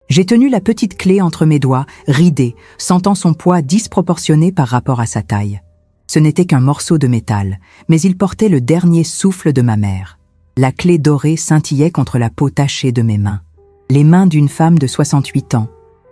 J'ai tenu la petite clé entre mes doigts, ridée, sentant son poids disproportionné par rapport à sa taille. Ce n'était qu'un morceau de métal, mais il portait le dernier souffle de ma mère. La clé dorée scintillait contre la peau tachée de mes mains. Les mains d'une femme de 68 ans,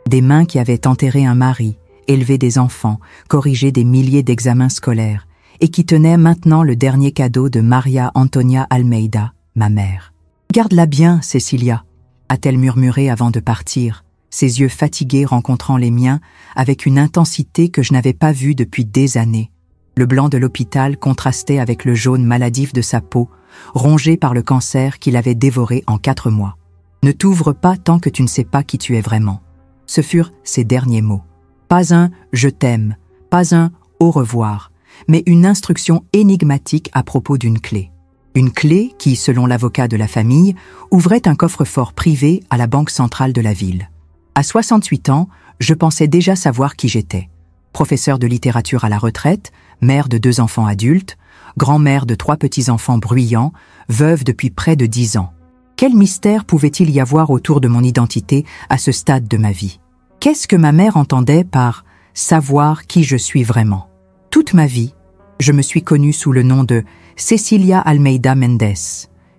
des mains qui avaient enterré un mari, élevé des enfants, corrigé des milliers d'examens scolaires, et qui tenaient maintenant le dernier cadeau de Maria Antonia Almeida, ma mère. « Garde-la bien, Cecilia », a-t-elle murmuré avant de partir, ses yeux fatigués rencontrant les miens avec une intensité que je n'avais pas vue depuis des années. Le blanc de l'hôpital contrastait avec le jaune maladif de sa peau, rongé par le cancer qui l'avait dévoré en 4 mois. « Ne t'ouvre pas tant que tu ne sais pas qui tu es vraiment. » Ce furent ses derniers mots. Pas un « je t'aime », pas un « au revoir », mais une instruction énigmatique à propos d'une clé. Une clé qui, selon l'avocat de la famille, ouvrait un coffre-fort privé à la banque centrale de la ville. À 68 ans, je pensais déjà savoir qui j'étais. Professeur de littérature à la retraite, mère de 2 enfants adultes, grand-mère de 3 petits-enfants bruyants, veuve depuis près de 10 ans. Quel mystère pouvait-il y avoir autour de mon identité à ce stade de ma vie? Qu'est-ce que ma mère entendait par « savoir qui je suis vraiment » ? Toute ma vie, je me suis connue sous le nom de Cecilia Almeida Mendes,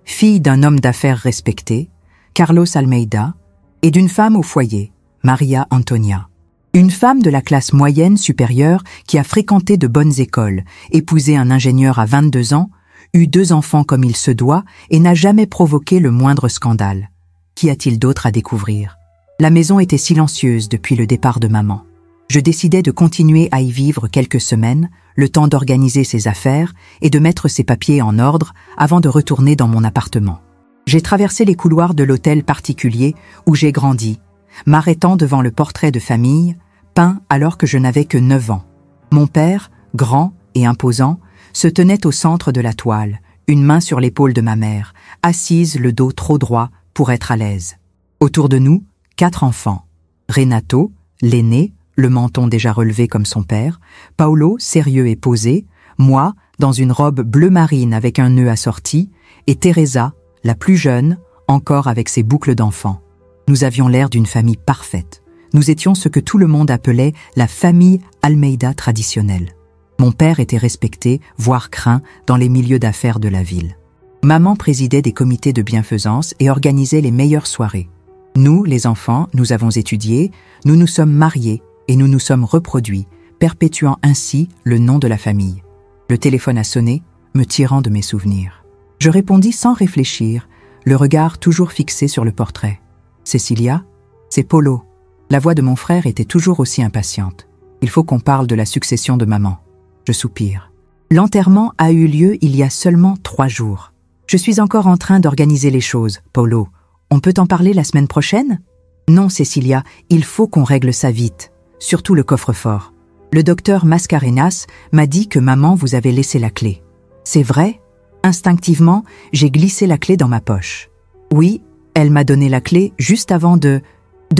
fille d'un homme d'affaires respecté, Carlos Almeida, et d'une femme au foyer, Maria Antonia. Une femme de la classe moyenne supérieure qui a fréquenté de bonnes écoles, épousé un ingénieur à 22 ans, eut 2 enfants comme il se doit et n'a jamais provoqué le moindre scandale. Qu'y a-t-il d'autre à découvrir? La maison était silencieuse depuis le départ de maman. Je décidai de continuer à y vivre quelques semaines, le temps d'organiser ses affaires et de mettre ses papiers en ordre avant de retourner dans mon appartement. J'ai traversé les couloirs de l'hôtel particulier où j'ai grandi, m'arrêtant devant le portrait de famille, peint alors que je n'avais que 9 ans. Mon père, grand et imposant, se tenait au centre de la toile, une main sur l'épaule de ma mère, assise le dos trop droit pour être à l'aise. Autour de nous, 4 enfants. Renato, l'aîné, le menton déjà relevé comme son père, Paolo, sérieux et posé, moi, dans une robe bleu marine avec un nœud assorti, et Teresa, la plus jeune, encore avec ses boucles d'enfant. Nous avions l'air d'une famille parfaite. Nous étions ce que tout le monde appelait la famille Almeida traditionnelle. Mon père était respecté, voire craint, dans les milieux d'affaires de la ville. Maman présidait des comités de bienfaisance et organisait les meilleures soirées. Nous, les enfants, nous avons étudié, nous nous sommes mariés et nous nous sommes reproduits, perpétuant ainsi le nom de la famille. Le téléphone a sonné, me tirant de mes souvenirs. Je répondis sans réfléchir, le regard toujours fixé sur le portrait. « Cecilia, c'est Polo. » La voix de mon frère était toujours aussi impatiente. « Il faut qu'on parle de la succession de maman. » Je soupire. L'enterrement a eu lieu il y a seulement 3 jours. Je suis encore en train d'organiser les choses, Polo. On peut en parler la semaine prochaine? Non, Cecilia, il faut qu'on règle ça vite. Surtout le coffre-fort. Le docteur Mascarenas m'a dit que maman vous avait laissé la clé. C'est vrai? Instinctivement, j'ai glissé la clé dans ma poche. Oui, elle m'a donné la clé juste avant de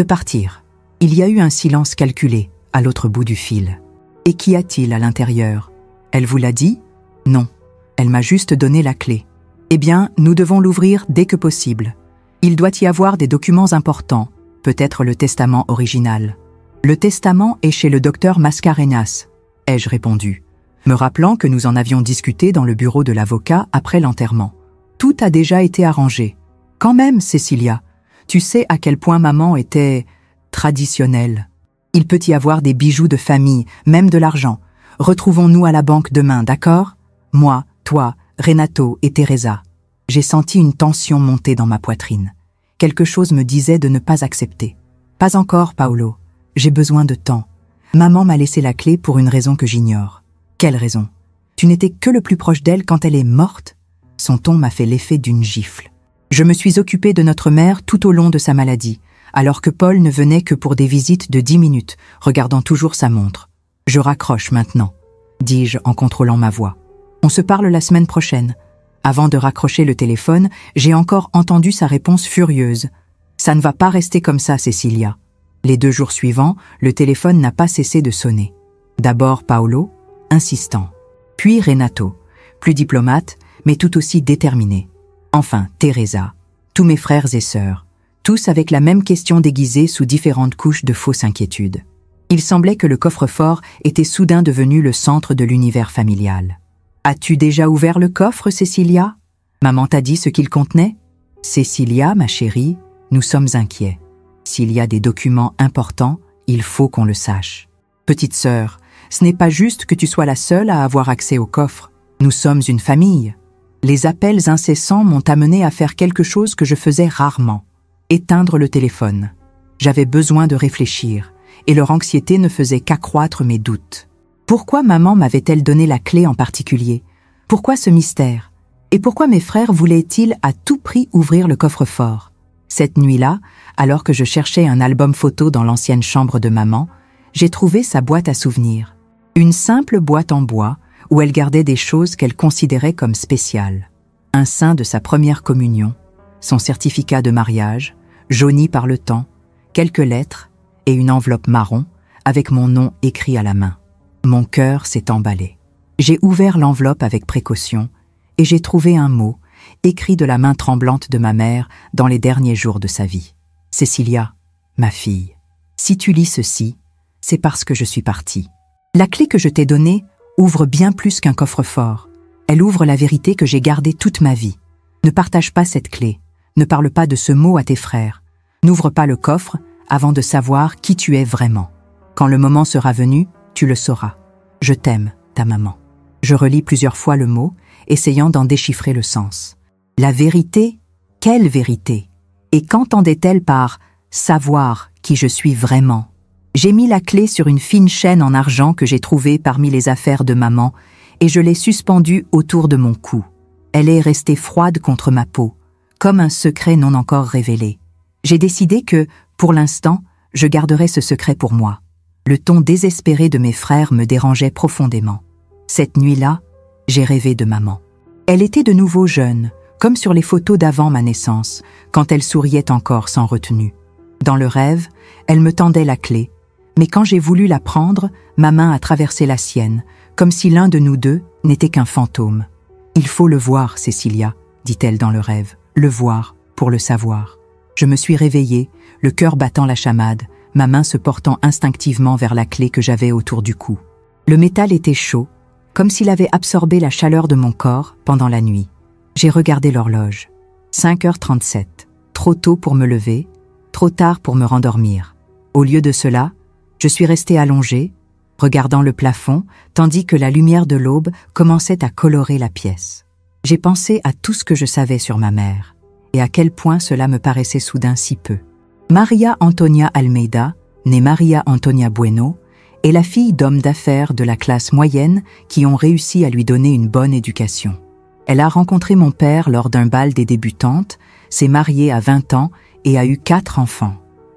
partir. Il y a eu un silence calculé à l'autre bout du fil. Et qu'y a-t-il à l'intérieur? Elle vous l'a dit? Non, elle m'a juste donné la clé. Eh bien, nous devons l'ouvrir dès que possible. Il doit y avoir des documents importants, peut-être le testament original. Le testament est chez le docteur Mascarenas, ai-je répondu, me rappelant que nous en avions discuté dans le bureau de l'avocat après l'enterrement. Tout a déjà été arrangé. Quand même, Cecilia, tu sais à quel point maman était traditionnelle. Il peut y avoir des bijoux de famille, même de l'argent. Retrouvons-nous à la banque demain, d'accord? Moi, toi, Renato et Teresa. J'ai senti une tension monter dans ma poitrine. Quelque chose me disait de ne pas accepter. Pas encore, Paolo. J'ai besoin de temps. Maman m'a laissé la clé pour une raison que j'ignore. Quelle raison? Tu n'étais que le plus proche d'elle quand elle est morte? Son ton m'a fait l'effet d'une gifle. Je me suis occupée de notre mère tout au long de sa maladie, alors que Paul ne venait que pour des visites de 10 minutes, regardant toujours sa montre. Je raccroche maintenant, dis-je en contrôlant ma voix. On se parle la semaine prochaine. Avant de raccrocher le téléphone, j'ai encore entendu sa réponse furieuse. Ça ne va pas rester comme ça, Cecilia. Les 2 jours suivants, le téléphone n'a pas cessé de sonner. D'abord Paolo, insistant. Puis Renato, plus diplomate, mais tout aussi déterminé. Enfin, Teresa, tous mes frères et sœurs, tous avec la même question déguisée sous différentes couches de fausses inquiétudes. Il semblait que le coffre-fort était soudain devenu le centre de l'univers familial. « As-tu déjà ouvert le coffre, Cécilia ? Maman t'a dit ce qu'il contenait ? Cécilia, ma chérie, nous sommes inquiets. S'il y a des documents importants, il faut qu'on le sache. Petite sœur, ce n'est pas juste que tu sois la seule à avoir accès au coffre. Nous sommes une famille. » Les appels incessants m'ont amené à faire quelque chose que je faisais rarement. Éteindre le téléphone. J'avais besoin de réfléchir, et leur anxiété ne faisait qu'accroître mes doutes. Pourquoi maman m'avait-elle donné la clé en particulier? Pourquoi ce mystère? Et pourquoi mes frères voulaient-ils à tout prix ouvrir le coffre-fort? Cette nuit-là, alors que je cherchais un album photo dans l'ancienne chambre de maman, j'ai trouvé sa boîte à souvenirs. Une simple boîte en bois où elle gardait des choses qu'elle considérait comme spéciales. Un sein de sa première communion, son certificat de mariage, jauni par le temps, quelques lettres et une enveloppe marron avec mon nom écrit à la main. Mon cœur s'est emballé. J'ai ouvert l'enveloppe avec précaution et j'ai trouvé un mot, écrit de la main tremblante de ma mère dans les derniers jours de sa vie. « Cécilia, ma fille, si tu lis ceci, c'est parce que je suis partie. La clé que je t'ai donnée ouvre bien plus qu'un coffre-fort. Elle ouvre la vérité que j'ai gardée toute ma vie. Ne partage pas cette clé. Ne parle pas de ce mot à tes frères. N'ouvre pas le coffre avant de savoir qui tu es vraiment. Quand le moment sera venu, tu le sauras. Je t'aime, ta maman. » Je relis plusieurs fois le mot, essayant d'en déchiffrer le sens. La vérité? Quelle vérité? Et qu'entendait-elle par « savoir qui je suis vraiment » ? J'ai mis la clé sur une fine chaîne en argent que j'ai trouvée parmi les affaires de maman et je l'ai suspendue autour de mon cou. Elle est restée froide contre ma peau, comme un secret non encore révélé. J'ai décidé que, pour l'instant, je garderais ce secret pour moi. Le ton désespéré de mes frères me dérangeait profondément. Cette nuit-là, j'ai rêvé de maman. Elle était de nouveau jeune, comme sur les photos d'avant ma naissance, quand elle souriait encore sans retenue. Dans le rêve, elle me tendait la clé, mais quand j'ai voulu la prendre, ma main a traversé la sienne, comme si l'un de nous deux n'était qu'un fantôme. « Il faut le voir, Cécilia, » dit-elle dans le rêve, « le voir pour le savoir. » Je me suis réveillée, le cœur battant la chamade, ma main se portant instinctivement vers la clé que j'avais autour du cou. Le métal était chaud, comme s'il avait absorbé la chaleur de mon corps pendant la nuit. J'ai regardé l'horloge. 5h37. Trop tôt pour me lever, trop tard pour me rendormir. Au lieu de cela, je suis restée allongée, regardant le plafond, tandis que la lumière de l'aube commençait à colorer la pièce. J'ai pensé à tout ce que je savais sur ma mère, et à quel point cela me paraissait soudain si peu. Maria Antonia Almeida, née Maria Antonia Bueno, est la fille d'hommes d'affaires de la classe moyenne qui ont réussi à lui donner une bonne éducation. Elle a rencontré mon père lors d'un bal des débutantes, s'est mariée à 20 ans et a eu 4 enfants.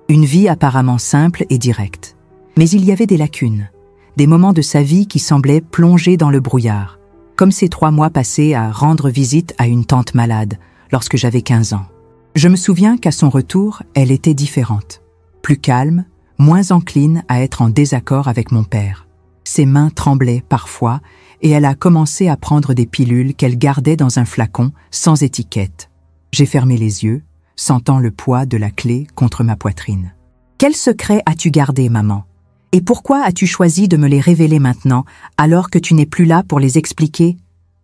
Une vie apparemment simple et directe. Mais il y avait des lacunes, des moments de sa vie qui semblaient plongés dans le brouillard, comme ces 3 mois passés à rendre visite à une tante malade lorsque j'avais 15 ans. Je me souviens qu'à son retour, elle était différente, plus calme, moins encline à être en désaccord avec mon père. Ses mains tremblaient parfois et elle a commencé à prendre des pilules qu'elle gardait dans un flacon sans étiquette. J'ai fermé les yeux, sentant le poids de la clé contre ma poitrine. « Quel secret as-tu gardé, maman ? Et pourquoi as-tu choisi de me les révéler maintenant, alors que tu n'es plus là pour les expliquer ?»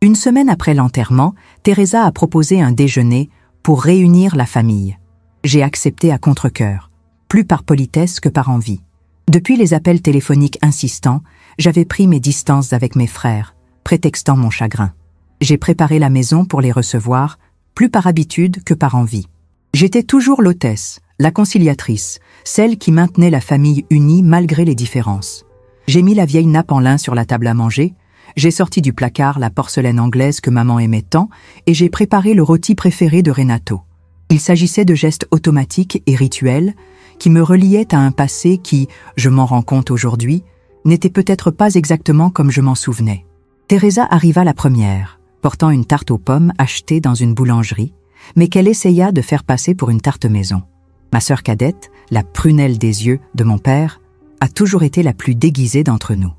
Une semaine après l'enterrement, Teresa a proposé un déjeuner pour réunir la famille. J'ai accepté à contre-cœur, plus par politesse que par envie. Depuis les appels téléphoniques insistants, j'avais pris mes distances avec mes frères, prétextant mon chagrin. J'ai préparé la maison pour les recevoir, plus par habitude que par envie. J'étais toujours l'hôtesse, la conciliatrice, celle qui maintenait la famille unie malgré les différences. J'ai mis la vieille nappe en lin sur la table à manger, j'ai sorti du placard la porcelaine anglaise que maman aimait tant et j'ai préparé le rôti préféré de Renato. Il s'agissait de gestes automatiques et rituels qui me reliaient à un passé qui, je m'en rends compte aujourd'hui, n'était peut-être pas exactement comme je m'en souvenais. Teresa arriva la première, portant une tarte aux pommes achetée dans une boulangerie, mais qu'elle essaya de faire passer pour une tarte maison. Ma sœur cadette, la prunelle des yeux de mon père, a toujours été la plus déguisée d'entre nous.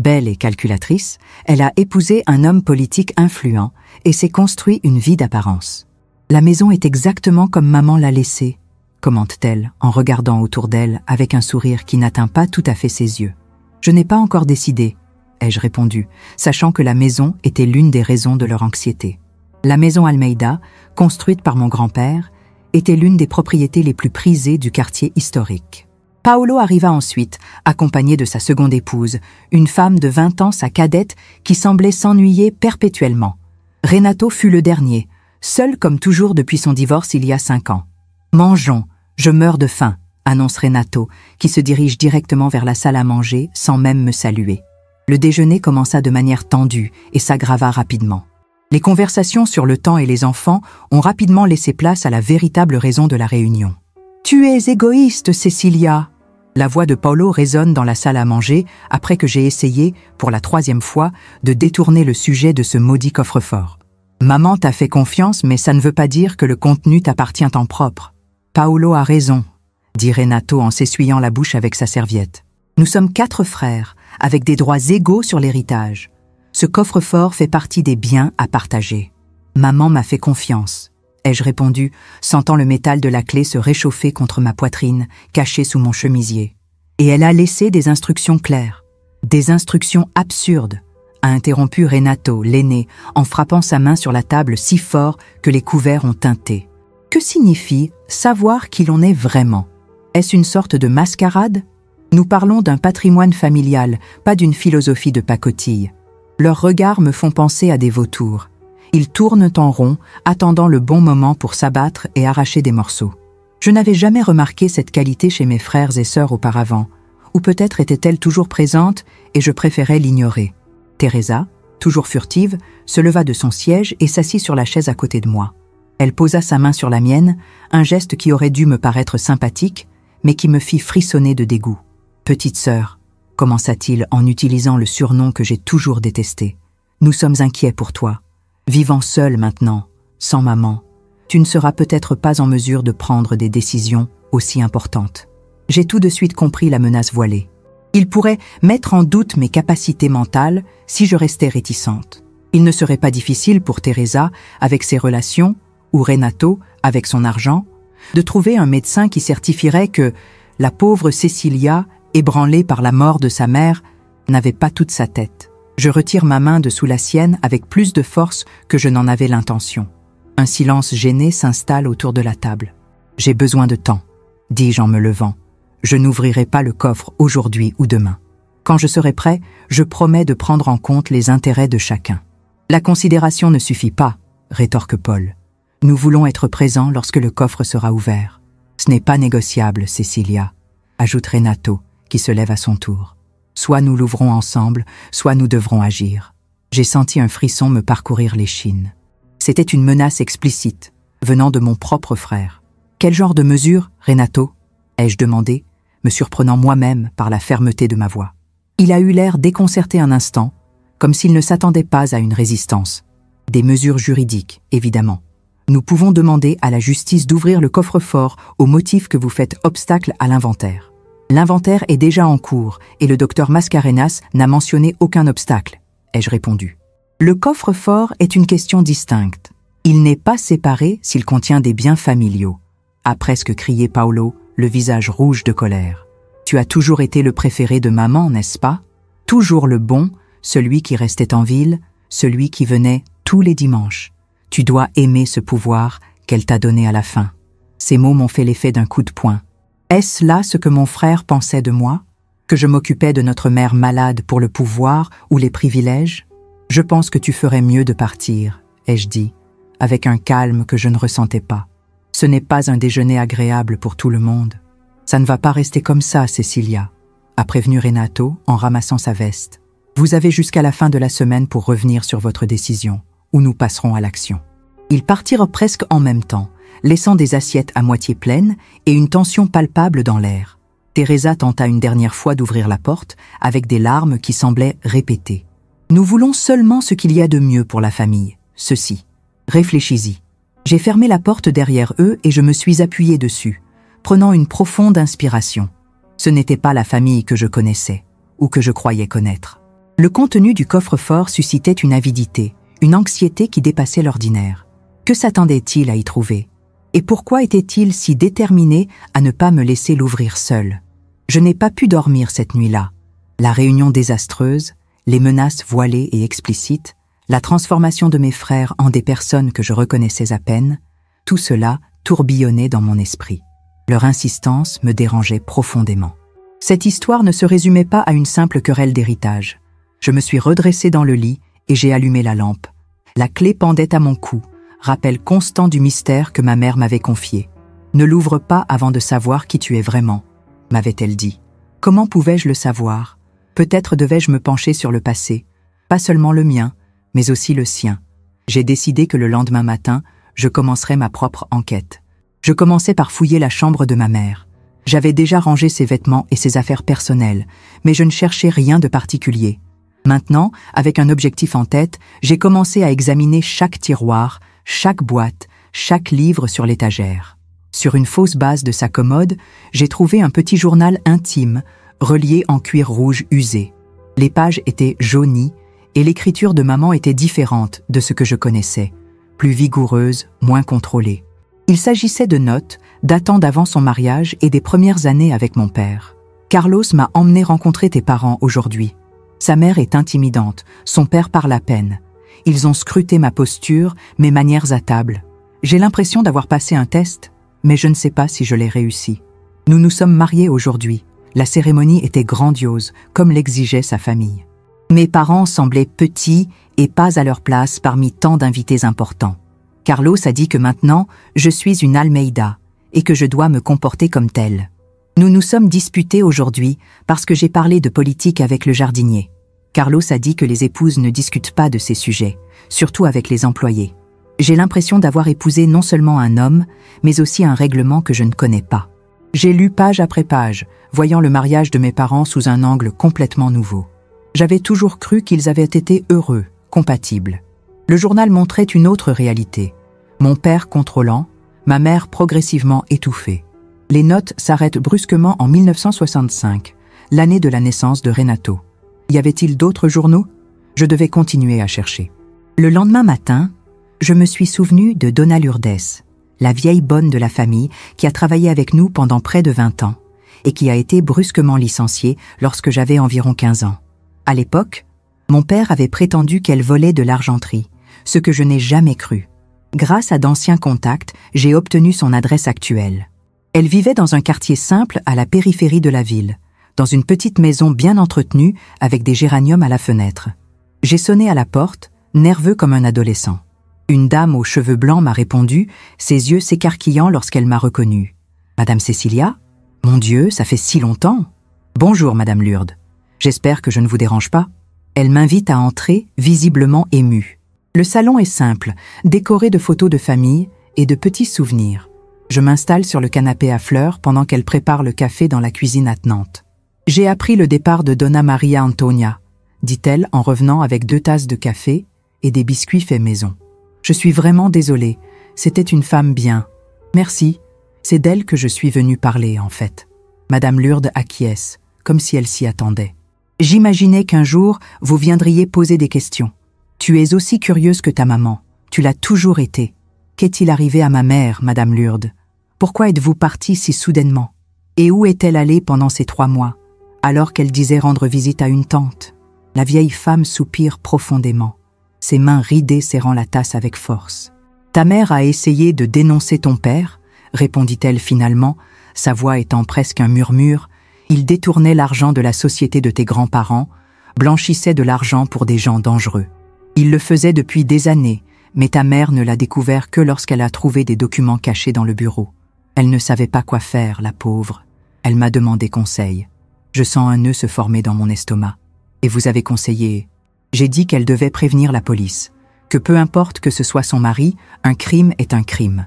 Belle et calculatrice, elle a épousé un homme politique influent et s'est construit une vie d'apparence. La maison est exactement comme maman l'a laissée, commente-t-elle en regardant autour d'elle avec un sourire qui n'atteint pas tout à fait ses yeux. Je n'ai pas encore décidé, ai-je répondu, sachant que la maison était l'une des raisons de leur anxiété. La maison Almeida, construite par mon grand-père, était l'une des propriétés les plus prisées du quartier historique. Paolo arriva ensuite, accompagné de sa seconde épouse, une femme de 20 ans, sa cadette, qui semblait s'ennuyer perpétuellement. Renato fut le dernier, seul comme toujours depuis son divorce il y a 5 ans. « Mangeons, je meurs de faim », annonce Renato, qui se dirige directement vers la salle à manger sans même me saluer. Le déjeuner commença de manière tendue et s'aggrava rapidement. Les conversations sur le temps et les enfants ont rapidement laissé place à la véritable raison de la réunion. « Tu es égoïste, Cecilia !» La voix de Paolo résonne dans la salle à manger après que j'ai essayé, pour la 3e fois, de détourner le sujet de ce maudit coffre-fort. « Maman t'a fait confiance, mais ça ne veut pas dire que le contenu t'appartient en propre. »« Paolo a raison », dit Renato en s'essuyant la bouche avec sa serviette. « Nous sommes 4 frères, avec des droits égaux sur l'héritage. Ce coffre-fort fait partie des biens à partager. Maman m'a fait confiance, ai-je répondu, sentant le métal de la clé se réchauffer contre ma poitrine, cachée sous mon chemisier. Et elle a laissé des instructions claires. Des instructions absurdes, a interrompu Renato, l'aîné, en frappant sa main sur la table si fort que les couverts ont tinté. Que signifie savoir qui l'on est vraiment? Est-ce une sorte de mascarade? Nous parlons d'un patrimoine familial, pas d'une philosophie de pacotille. Leurs regards me font penser à des vautours. Ils tournent en rond, attendant le bon moment pour s'abattre et arracher des morceaux. Je n'avais jamais remarqué cette qualité chez mes frères et sœurs auparavant, ou peut-être était-elle toujours présente et je préférais l'ignorer. Teresa, toujours furtive, se leva de son siège et s'assit sur la chaise à côté de moi. Elle posa sa main sur la mienne, un geste qui aurait dû me paraître sympathique, mais qui me fit frissonner de dégoût. « Petite sœur », commença-t-il en utilisant le surnom que j'ai toujours détesté. « Nous sommes inquiets pour toi. Vivant seul maintenant, sans maman, tu ne seras peut-être pas en mesure de prendre des décisions aussi importantes. » J'ai tout de suite compris la menace voilée. Il pourrait mettre en doute mes capacités mentales si je restais réticente. Il ne serait pas difficile pour Teresa, avec ses relations, ou Renato, avec son argent, de trouver un médecin qui certifierait que la pauvre Cecilia, ébranlée par la mort de sa mère, n'avait pas toute sa tête. Je retire ma main de sous la sienne avec plus de force que je n'en avais l'intention. Un silence gêné s'installe autour de la table. « J'ai besoin de temps », dis-je en me levant. « Je n'ouvrirai pas le coffre aujourd'hui ou demain. Quand je serai prêt, je promets de prendre en compte les intérêts de chacun. » « La considération ne suffit pas, » rétorque Paul. « Nous voulons être présents lorsque le coffre sera ouvert. Ce n'est pas négociable, Cecilia, » ajoute Renato, qui se lève à son tour. Soit nous l'ouvrons ensemble, soit nous devrons agir. J'ai senti un frisson me parcourir l'échine. C'était une menace explicite, venant de mon propre frère. Quel genre de mesure, Renato? Ai-je demandé, me surprenant moi-même par la fermeté de ma voix. Il a eu l'air déconcerté un instant, comme s'il ne s'attendait pas à une résistance. Des mesures juridiques, évidemment. Nous pouvons demander à la justice d'ouvrir le coffre-fort au motif que vous faites obstacle à l'inventaire. L'inventaire est déjà en cours et le docteur Mascarenhas n'a mentionné aucun obstacle, ai-je répondu. Le coffre-fort est une question distincte. Il n'est pas séparé s'il contient des biens familiaux, a presque crié Paolo, le visage rouge de colère. Tu as toujours été le préféré de maman, n'est-ce pas? Toujours le bon, celui qui restait en ville, celui qui venait tous les dimanches. Tu dois aimer ce pouvoir qu'elle t'a donné à la fin. Ces mots m'ont fait l'effet d'un coup de poing. Est-ce là ce que mon frère pensait de moi? Que je m'occupais de notre mère malade pour le pouvoir ou les privilèges? Je pense que tu ferais mieux de partir, ai-je dit, avec un calme que je ne ressentais pas. Ce n'est pas un déjeuner agréable pour tout le monde. Ça ne va pas rester comme ça, Cecilia, a prévenu Renato en ramassant sa veste. Vous avez jusqu'à la fin de la semaine pour revenir sur votre décision, ou nous passerons à l'action. Ils partirent presque en même temps, laissant des assiettes à moitié pleines et une tension palpable dans l'air. Teresa tenta une dernière fois d'ouvrir la porte, avec des larmes qui semblaient répéter. « Nous voulons seulement ce qu'il y a de mieux pour la famille, ceci. Réfléchis-y. » J'ai fermé la porte derrière eux et je me suis appuyée dessus, prenant une profonde inspiration. Ce n'était pas la famille que je connaissais, ou que je croyais connaître. Le contenu du coffre-fort suscitait une avidité, une anxiété qui dépassait l'ordinaire. Que s'attendait-il à y trouver? Et pourquoi était-il si déterminé à ne pas me laisser l'ouvrir seul? Je n'ai pas pu dormir cette nuit-là. La réunion désastreuse, les menaces voilées et explicites, la transformation de mes frères en des personnes que je reconnaissais à peine, tout cela tourbillonnait dans mon esprit. Leur insistance me dérangeait profondément. Cette histoire ne se résumait pas à une simple querelle d'héritage. Je me suis redressée dans le lit et j'ai allumé la lampe. La clé pendait à mon cou, rappel constant du mystère que ma mère m'avait confié. « Ne l'ouvre pas avant de savoir qui tu es vraiment », m'avait-elle dit. Comment pouvais-je le savoir? Peut-être devais-je me pencher sur le passé, pas seulement le mien, mais aussi le sien. J'ai décidé que le lendemain matin, je commencerais ma propre enquête. Je commençais par fouiller la chambre de ma mère. J'avais déjà rangé ses vêtements et ses affaires personnelles, mais je ne cherchais rien de particulier. Maintenant, avec un objectif en tête, j'ai commencé à examiner chaque tiroir, chaque boîte, chaque livre sur l'étagère. Sur une fausse base de sa commode, j'ai trouvé un petit journal intime, relié en cuir rouge usé. Les pages étaient jaunies et l'écriture de maman était différente de ce que je connaissais, plus vigoureuse, moins contrôlée. Il s'agissait de notes datant d'avant son mariage et des premières années avec mon père. Carlos m'a emmené rencontrer tes parents aujourd'hui. Sa mère est intimidante, son père parle à peine. Ils ont scruté ma posture, mes manières à table. J'ai l'impression d'avoir passé un test, mais je ne sais pas si je l'ai réussi. Nous nous sommes mariés aujourd'hui. La cérémonie était grandiose, comme l'exigeait sa famille. Mes parents semblaient petits et pas à leur place parmi tant d'invités importants. Carlos a dit que maintenant, je suis une Almeida et que je dois me comporter comme telle. Nous nous sommes disputés aujourd'hui parce que j'ai parlé de politique avec le jardinier. Carlos a dit que les épouses ne discutent pas de ces sujets, surtout avec les employés. J'ai l'impression d'avoir épousé non seulement un homme, mais aussi un règlement que je ne connais pas. J'ai lu page après page, voyant le mariage de mes parents sous un angle complètement nouveau. J'avais toujours cru qu'ils avaient été heureux, compatibles. Le journal montrait une autre réalité. Mon père contrôlant, ma mère progressivement étouffée. Les notes s'arrêtent brusquement en 1965, l'année de la naissance de Renato. Y avait-il d'autres journaux? Je devais continuer à chercher. Le lendemain matin, je me suis souvenu de Donna Lourdes, la vieille bonne de la famille qui a travaillé avec nous pendant près de 20 ans et qui a été brusquement licenciée lorsque j'avais environ 15 ans. À l'époque, mon père avait prétendu qu'elle volait de l'argenterie, ce que je n'ai jamais cru. Grâce à d'anciens contacts, j'ai obtenu son adresse actuelle. Elle vivait dans un quartier simple à la périphérie de la ville, dans une petite maison bien entretenue avec des géraniums à la fenêtre. J'ai sonné à la porte, nerveux comme un adolescent. Une dame aux cheveux blancs m'a répondu, ses yeux s'écarquillant lorsqu'elle m'a reconnu. « Madame Cécilia? Mon Dieu, ça fait si longtemps! Bonjour, Madame Lourdes. J'espère que je ne vous dérange pas. » Elle m'invite à entrer, visiblement émue. Le salon est simple, décoré de photos de famille et de petits souvenirs. Je m'installe sur le canapé à fleurs pendant qu'elle prépare le café dans la cuisine attenante. « J'ai appris le départ de Donna Maria Antonia, » dit-elle en revenant avec 2 tasses de café et des biscuits faits maison. Je suis vraiment désolée, c'était une femme bien. Merci, c'est d'elle que je suis venue parler en fait. Madame Lourdes acquiesce, comme si elle s'y attendait. J'imaginais qu'un jour, vous viendriez poser des questions. Tu es aussi curieuse que ta maman, tu l'as toujours été. Qu'est-il arrivé à ma mère, Madame Lourdes? Pourquoi êtes-vous partie si soudainement? Et où est-elle allée pendant ces 3 mois, alors qu'elle disait rendre visite à une tante? La vieille femme soupire profondément, ses mains ridées serrant la tasse avec force. « Ta mère a essayé de dénoncer ton père ?» répondit-elle finalement, sa voix étant presque un murmure. « Il détournait l'argent de la société de tes grands-parents, blanchissait de l'argent pour des gens dangereux. Il le faisait depuis des années, mais ta mère ne l'a découvert que lorsqu'elle a trouvé des documents cachés dans le bureau. Elle ne savait pas quoi faire, la pauvre. Elle m'a demandé conseil. Je sens un nœud se former dans mon estomac. Et vous avez conseillé... » J'ai dit qu'elle devait prévenir la police, que peu importe que ce soit son mari, un crime est un crime.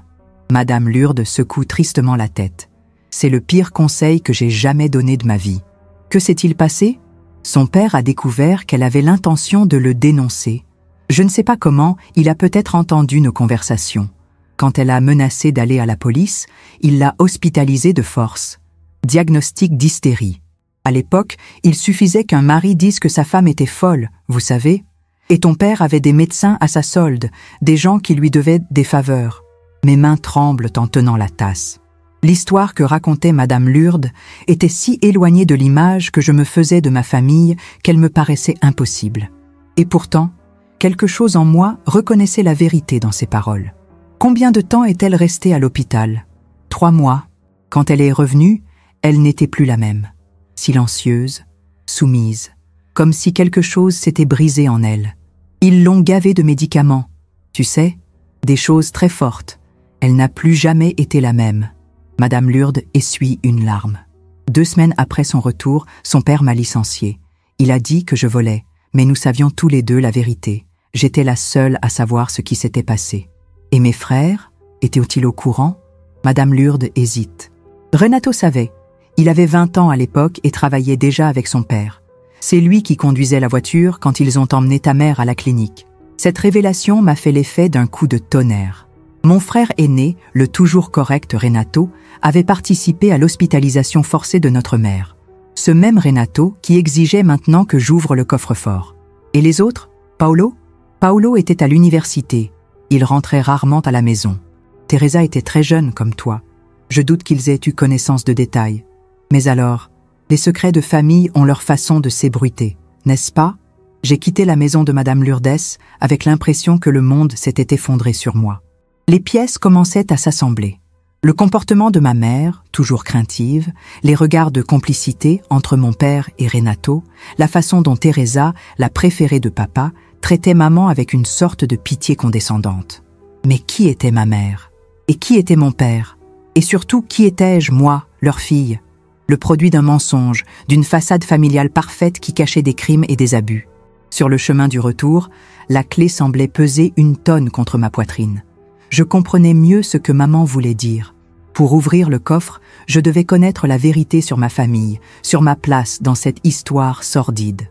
Madame Lourdes secoue tristement la tête. C'est le pire conseil que j'ai jamais donné de ma vie. Que s'est-il passé? Son père a découvert qu'elle avait l'intention de le dénoncer. Je ne sais pas comment, il a peut-être entendu nos conversations. Quand elle a menacé d'aller à la police, il l'a hospitalisée de force. Diagnostic d'hystérie. À l'époque, il suffisait qu'un mari dise que sa femme était folle, vous savez. Et ton père avait des médecins à sa solde, des gens qui lui devaient des faveurs. Mes mains tremblent en tenant la tasse. L'histoire que racontait Madame Lourdes était si éloignée de l'image que je me faisais de ma famille qu'elle me paraissait impossible. Et pourtant, quelque chose en moi reconnaissait la vérité dans ses paroles. Combien de temps est-elle restée à l'hôpital? 3 mois. Quand elle est revenue, elle n'était plus la même. Silencieuse, soumise, comme si quelque chose s'était brisé en elle. Ils l'ont gavée de médicaments. Tu sais, des choses très fortes. Elle n'a plus jamais été la même. Madame Lourdes essuie une larme. 2 semaines après son retour, son père m'a licenciée. Il a dit que je volais, mais nous savions tous les deux la vérité. J'étais la seule à savoir ce qui s'était passé. Et mes frères, étaient-ils au courant? Madame Lourdes hésite. Renato savait. Il avait 20 ans à l'époque et travaillait déjà avec son père. C'est lui qui conduisait la voiture quand ils ont emmené ta mère à la clinique. Cette révélation m'a fait l'effet d'un coup de tonnerre. Mon frère aîné, le toujours correct Renato, avait participé à l'hospitalisation forcée de notre mère. Ce même Renato qui exigeait maintenant que j'ouvre le coffre-fort. Et les autres? Paolo? Paolo était à l'université. Il rentrait rarement à la maison. Teresa était très jeune comme toi. Je doute qu'ils aient eu connaissance de détails. Mais alors, les secrets de famille ont leur façon de s'ébruiter, n'est-ce pas? J'ai quitté la maison de Madame Lourdes avec l'impression que le monde s'était effondré sur moi. Les pièces commençaient à s'assembler. Le comportement de ma mère, toujours craintive, les regards de complicité entre mon père et Renato, la façon dont Teresa, la préférée de papa, traitait maman avec une sorte de pitié condescendante. Mais qui était ma mère? Et qui était mon père? Et surtout, qui étais-je, moi, leur fille? Le produit d'un mensonge, d'une façade familiale parfaite qui cachait des crimes et des abus. Sur le chemin du retour, la clé semblait peser 1 tonne contre ma poitrine. Je comprenais mieux ce que maman voulait dire. Pour ouvrir le coffre, je devais connaître la vérité sur ma famille, sur ma place dans cette histoire sordide.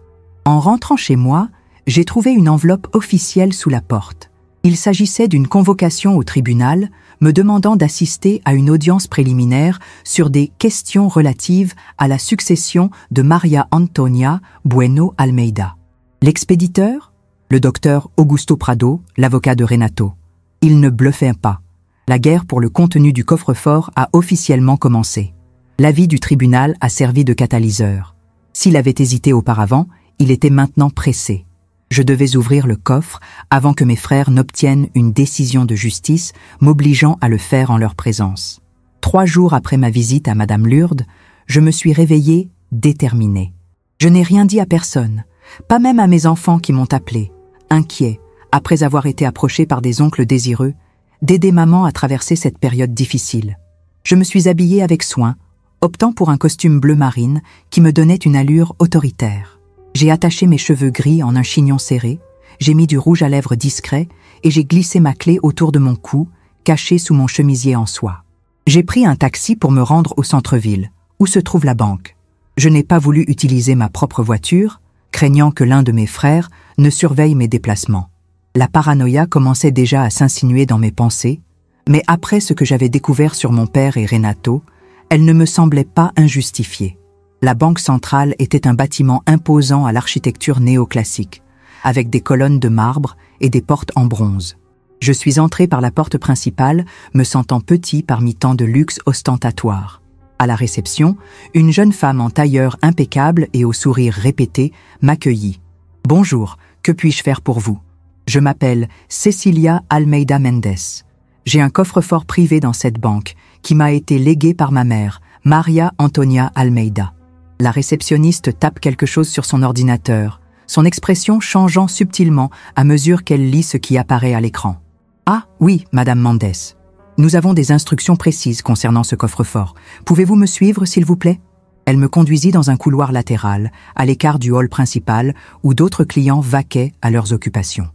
En rentrant chez moi, j'ai trouvé une enveloppe officielle sous la porte. Il s'agissait d'une convocation au tribunal, me demandant d'assister à une audience préliminaire sur des questions relatives à la succession de Maria Antonia Bueno Almeida. L'expéditeur? Le docteur Augusto Prado, l'avocat de Renato. Il ne bluffait pas. La guerre pour le contenu du coffre-fort a officiellement commencé. L'avis du tribunal a servi de catalyseur. S'il avait hésité auparavant, il était maintenant pressé. Je devais ouvrir le coffre avant que mes frères n'obtiennent une décision de justice m'obligeant à le faire en leur présence. 3 jours après ma visite à Madame Lourdes, je me suis réveillée déterminée. Je n'ai rien dit à personne, pas même à mes enfants qui m'ont appelé, inquiets, après avoir été approché par des oncles désireux, d'aider maman à traverser cette période difficile. Je me suis habillée avec soin, optant pour un costume bleu marine qui me donnait une allure autoritaire. J'ai attaché mes cheveux gris en un chignon serré, j'ai mis du rouge à lèvres discret et j'ai glissé ma clé autour de mon cou, cachée sous mon chemisier en soie. J'ai pris un taxi pour me rendre au centre-ville, où se trouve la banque. Je n'ai pas voulu utiliser ma propre voiture, craignant que l'un de mes frères ne surveille mes déplacements. La paranoïa commençait déjà à s'insinuer dans mes pensées, mais après ce que j'avais découvert sur mon père et Renato, elle ne me semblait pas injustifiée. La banque centrale était un bâtiment imposant à l'architecture néoclassique, avec des colonnes de marbre et des portes en bronze. Je suis entré par la porte principale, me sentant petit parmi tant de luxe ostentatoire. À la réception, une jeune femme en tailleur impeccable et au sourire répété m'accueillit. « Bonjour, que puis-je faire pour vous ? Je m'appelle Cecilia Almeida Mendes. J'ai un coffre-fort privé dans cette banque qui m'a été légué par ma mère, Maria Antonia Almeida. » La réceptionniste tape quelque chose sur son ordinateur, son expression changeant subtilement à mesure qu'elle lit ce qui apparaît à l'écran. « Ah, oui, Madame Mendes. Nous avons des instructions précises concernant ce coffre-fort. Pouvez-vous me suivre, s'il vous plaît ?» Elle me conduisit dans un couloir latéral, à l'écart du hall principal, où d'autres clients vaquaient à leurs occupations.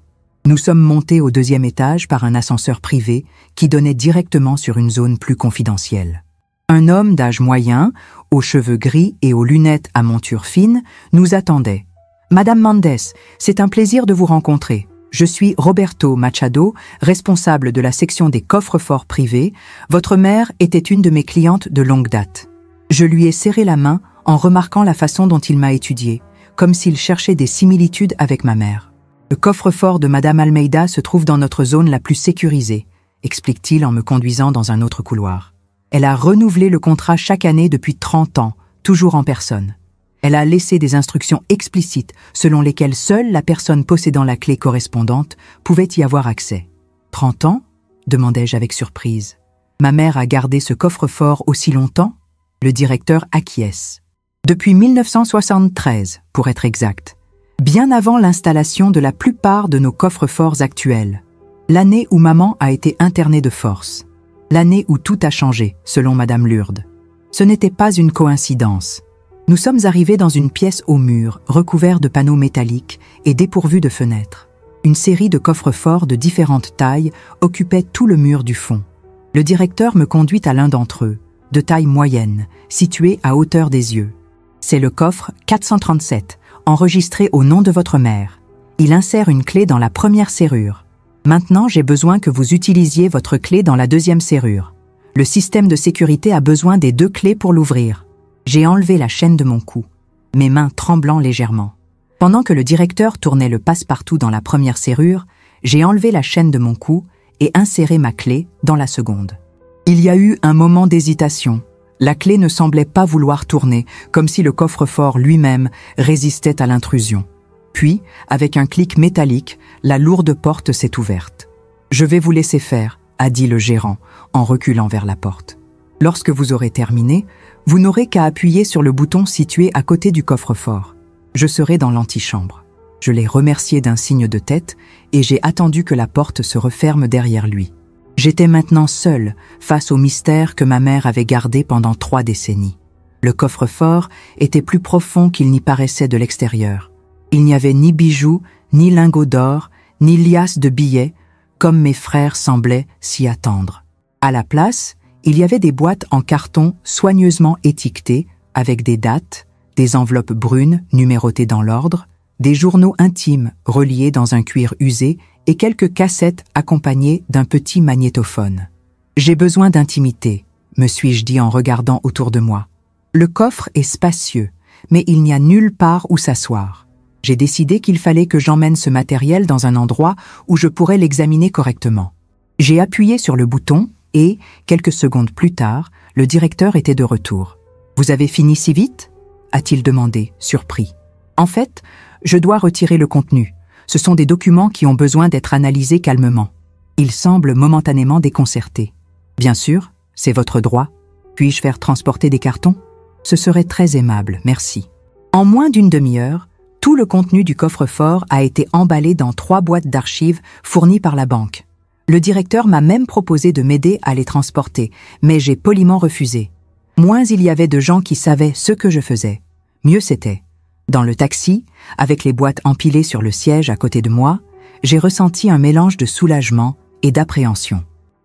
Nous sommes montés au 2e étage par un ascenseur privé qui donnait directement sur une zone plus confidentielle. Un homme d'âge moyen, aux cheveux gris et aux lunettes à monture fine, nous attendait. « Madame Mendes, c'est un plaisir de vous rencontrer. Je suis Roberto Machado, responsable de la section des coffres-forts privés. Votre mère était une de mes clientes de longue date. » Je lui ai serré la main en remarquant la façon dont il m'a étudiée, comme s'il cherchait des similitudes avec ma mère. Le coffre-fort de Madame Almeida se trouve dans notre zone la plus sécurisée, explique-t-il en me conduisant dans un autre couloir. Elle a renouvelé le contrat chaque année depuis 30 ans, toujours en personne. Elle a laissé des instructions explicites selon lesquelles seule la personne possédant la clé correspondante pouvait y avoir accès. 30 ans ? Demandai-je avec surprise. Ma mère a gardé ce coffre-fort aussi longtemps ? Le directeur acquiesce. Depuis 1973, pour être exact. Bien avant l'installation de la plupart de nos coffres-forts actuels. L'année où maman a été internée de force. L'année où tout a changé, selon Madame Lourdes. Ce n'était pas une coïncidence. Nous sommes arrivés dans une pièce au mur, recouvert de panneaux métalliques et dépourvu de fenêtres. Une série de coffres-forts de différentes tailles occupait tout le mur du fond. Le directeur me conduit à l'un d'entre eux, de taille moyenne, situé à hauteur des yeux. C'est le coffre 437, enregistré au nom de votre mère. Il insère une clé dans la première serrure. Maintenant, j'ai besoin que vous utilisiez votre clé dans la deuxième serrure. Le système de sécurité a besoin des 2 clés pour l'ouvrir. J'ai enlevé la chaîne de mon cou, mes mains tremblant légèrement. Pendant que le directeur tournait le passe-partout dans la première serrure, j'ai enlevé la chaîne de mon cou et inséré ma clé dans la seconde. Il y a eu un moment d'hésitation. La clé ne semblait pas vouloir tourner, comme si le coffre-fort lui-même résistait à l'intrusion. Puis, avec un clic métallique, la lourde porte s'est ouverte. « Je vais vous laisser faire », a dit le gérant, en reculant vers la porte. « Lorsque vous aurez terminé, vous n'aurez qu'à appuyer sur le bouton situé à côté du coffre-fort. Je serai dans l'antichambre. » Je l'ai remercié d'un signe de tête et j'ai attendu que la porte se referme derrière lui. J'étais maintenant seul face au mystère que ma mère avait gardé pendant 3 décennies. Le coffre-fort était plus profond qu'il n'y paraissait de l'extérieur. Il n'y avait ni bijoux, ni lingots d'or, ni liasses de billets, comme mes frères semblaient s'y attendre. À la place, il y avait des boîtes en carton soigneusement étiquetées avec des dates, des enveloppes brunes numérotées dans l'ordre, des journaux intimes reliés dans un cuir usé et quelques cassettes accompagnées d'un petit magnétophone. « J'ai besoin d'intimité », me suis-je dit en regardant autour de moi. Le coffre est spacieux, mais il n'y a nulle part où s'asseoir. J'ai décidé qu'il fallait que j'emmène ce matériel dans un endroit où je pourrais l'examiner correctement. J'ai appuyé sur le bouton et, quelques secondes plus tard, le directeur était de retour. « Vous avez fini si vite ?» a-t-il demandé, surpris. « En fait, je dois retirer le contenu. Ce sont des documents qui ont besoin d'être analysés calmement. » Il semble momentanément déconcerté. « Bien sûr, c'est votre droit. Puis-je faire transporter des cartons ? Ce serait très aimable, merci. » En moins d'une demi-heure, tout le contenu du coffre-fort a été emballé dans 3 boîtes d'archives fournies par la banque. Le directeur m'a même proposé de m'aider à les transporter, mais j'ai poliment refusé. Moins il y avait de gens qui savaient ce que je faisais, mieux c'était. Dans le taxi, avec les boîtes empilées sur le siège à côté de moi, j'ai ressenti un mélange de soulagement et d'appréhension.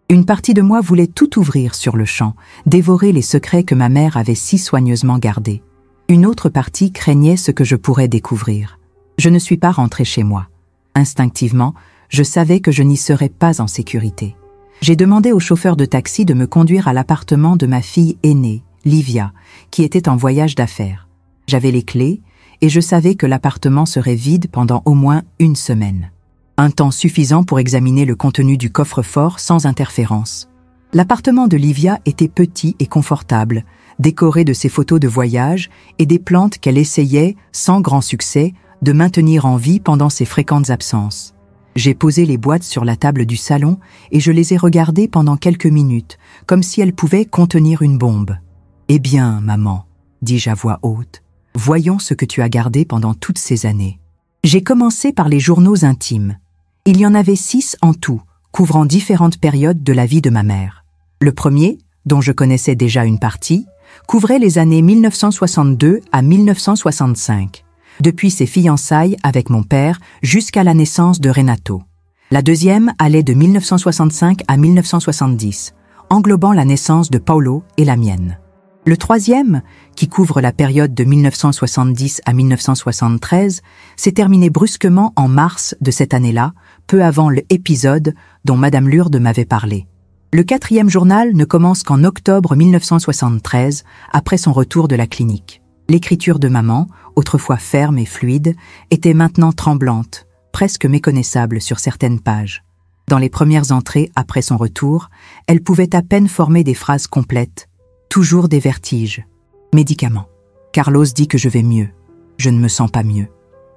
Une partie de moi voulait tout ouvrir sur le champ, dévorer les secrets que ma mère avait si soigneusement gardés. Une autre partie craignait ce que je pourrais découvrir. Je ne suis pas rentrée chez moi. Instinctivement, je savais que je n'y serais pas en sécurité. J'ai demandé au chauffeur de taxi de me conduire à l'appartement de ma fille aînée, Livia, qui était en voyage d'affaires. J'avais les clés et je savais que l'appartement serait vide pendant au moins 1 semaine. Un temps suffisant pour examiner le contenu du coffre-fort sans interférence. L'appartement de Livia était petit et confortable, décoré de ses photos de voyage et des plantes qu'elle essayait, sans grand succès, de maintenir en vie pendant ses fréquentes absences. J'ai posé les boîtes sur la table du salon et je les ai regardées pendant quelques minutes, comme si elles pouvaient contenir une bombe. « Eh bien, maman, » dis-je à voix haute, « voyons ce que tu as gardé pendant toutes ces années. » J'ai commencé par les journaux intimes. Il y en avait 6 en tout, couvrant différentes périodes de la vie de ma mère. Le premier, dont je connaissais déjà une partie, couvrait les années 1962 à 1965, depuis ses fiançailles avec mon père jusqu'à la naissance de Renato. La deuxième allait de 1965 à 1970, englobant la naissance de Paolo et la mienne. Le troisième, qui couvre la période de 1970 à 1973, s'est terminé brusquement en mars de cette année-là, peu avant l'épisode dont Madame Lourdes m'avait parlé. Le quatrième journal ne commence qu'en octobre 1973, après son retour de la clinique. L'écriture de maman, autrefois ferme et fluide, était maintenant tremblante, presque méconnaissable sur certaines pages. Dans les premières entrées après son retour, elle pouvait à peine former des phrases complètes. Toujours des vertiges. Médicaments. Carlos dit que je vais mieux. Je ne me sens pas mieux.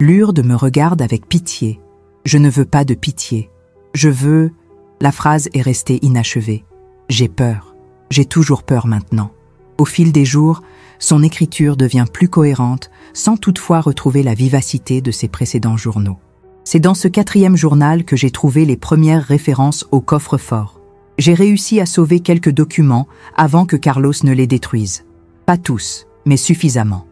Lourdes me regarde avec pitié. Je ne veux pas de pitié. Je veux... La phrase est restée inachevée. J'ai peur. J'ai toujours peur maintenant. Au fil des jours, son écriture devient plus cohérente, sans toutefois retrouver la vivacité de ses précédents journaux. C'est dans ce 4e journal que j'ai trouvé les premières références au coffre-fort. J'ai réussi à sauver quelques documents avant que Carlos ne les détruise. Pas tous, mais suffisamment.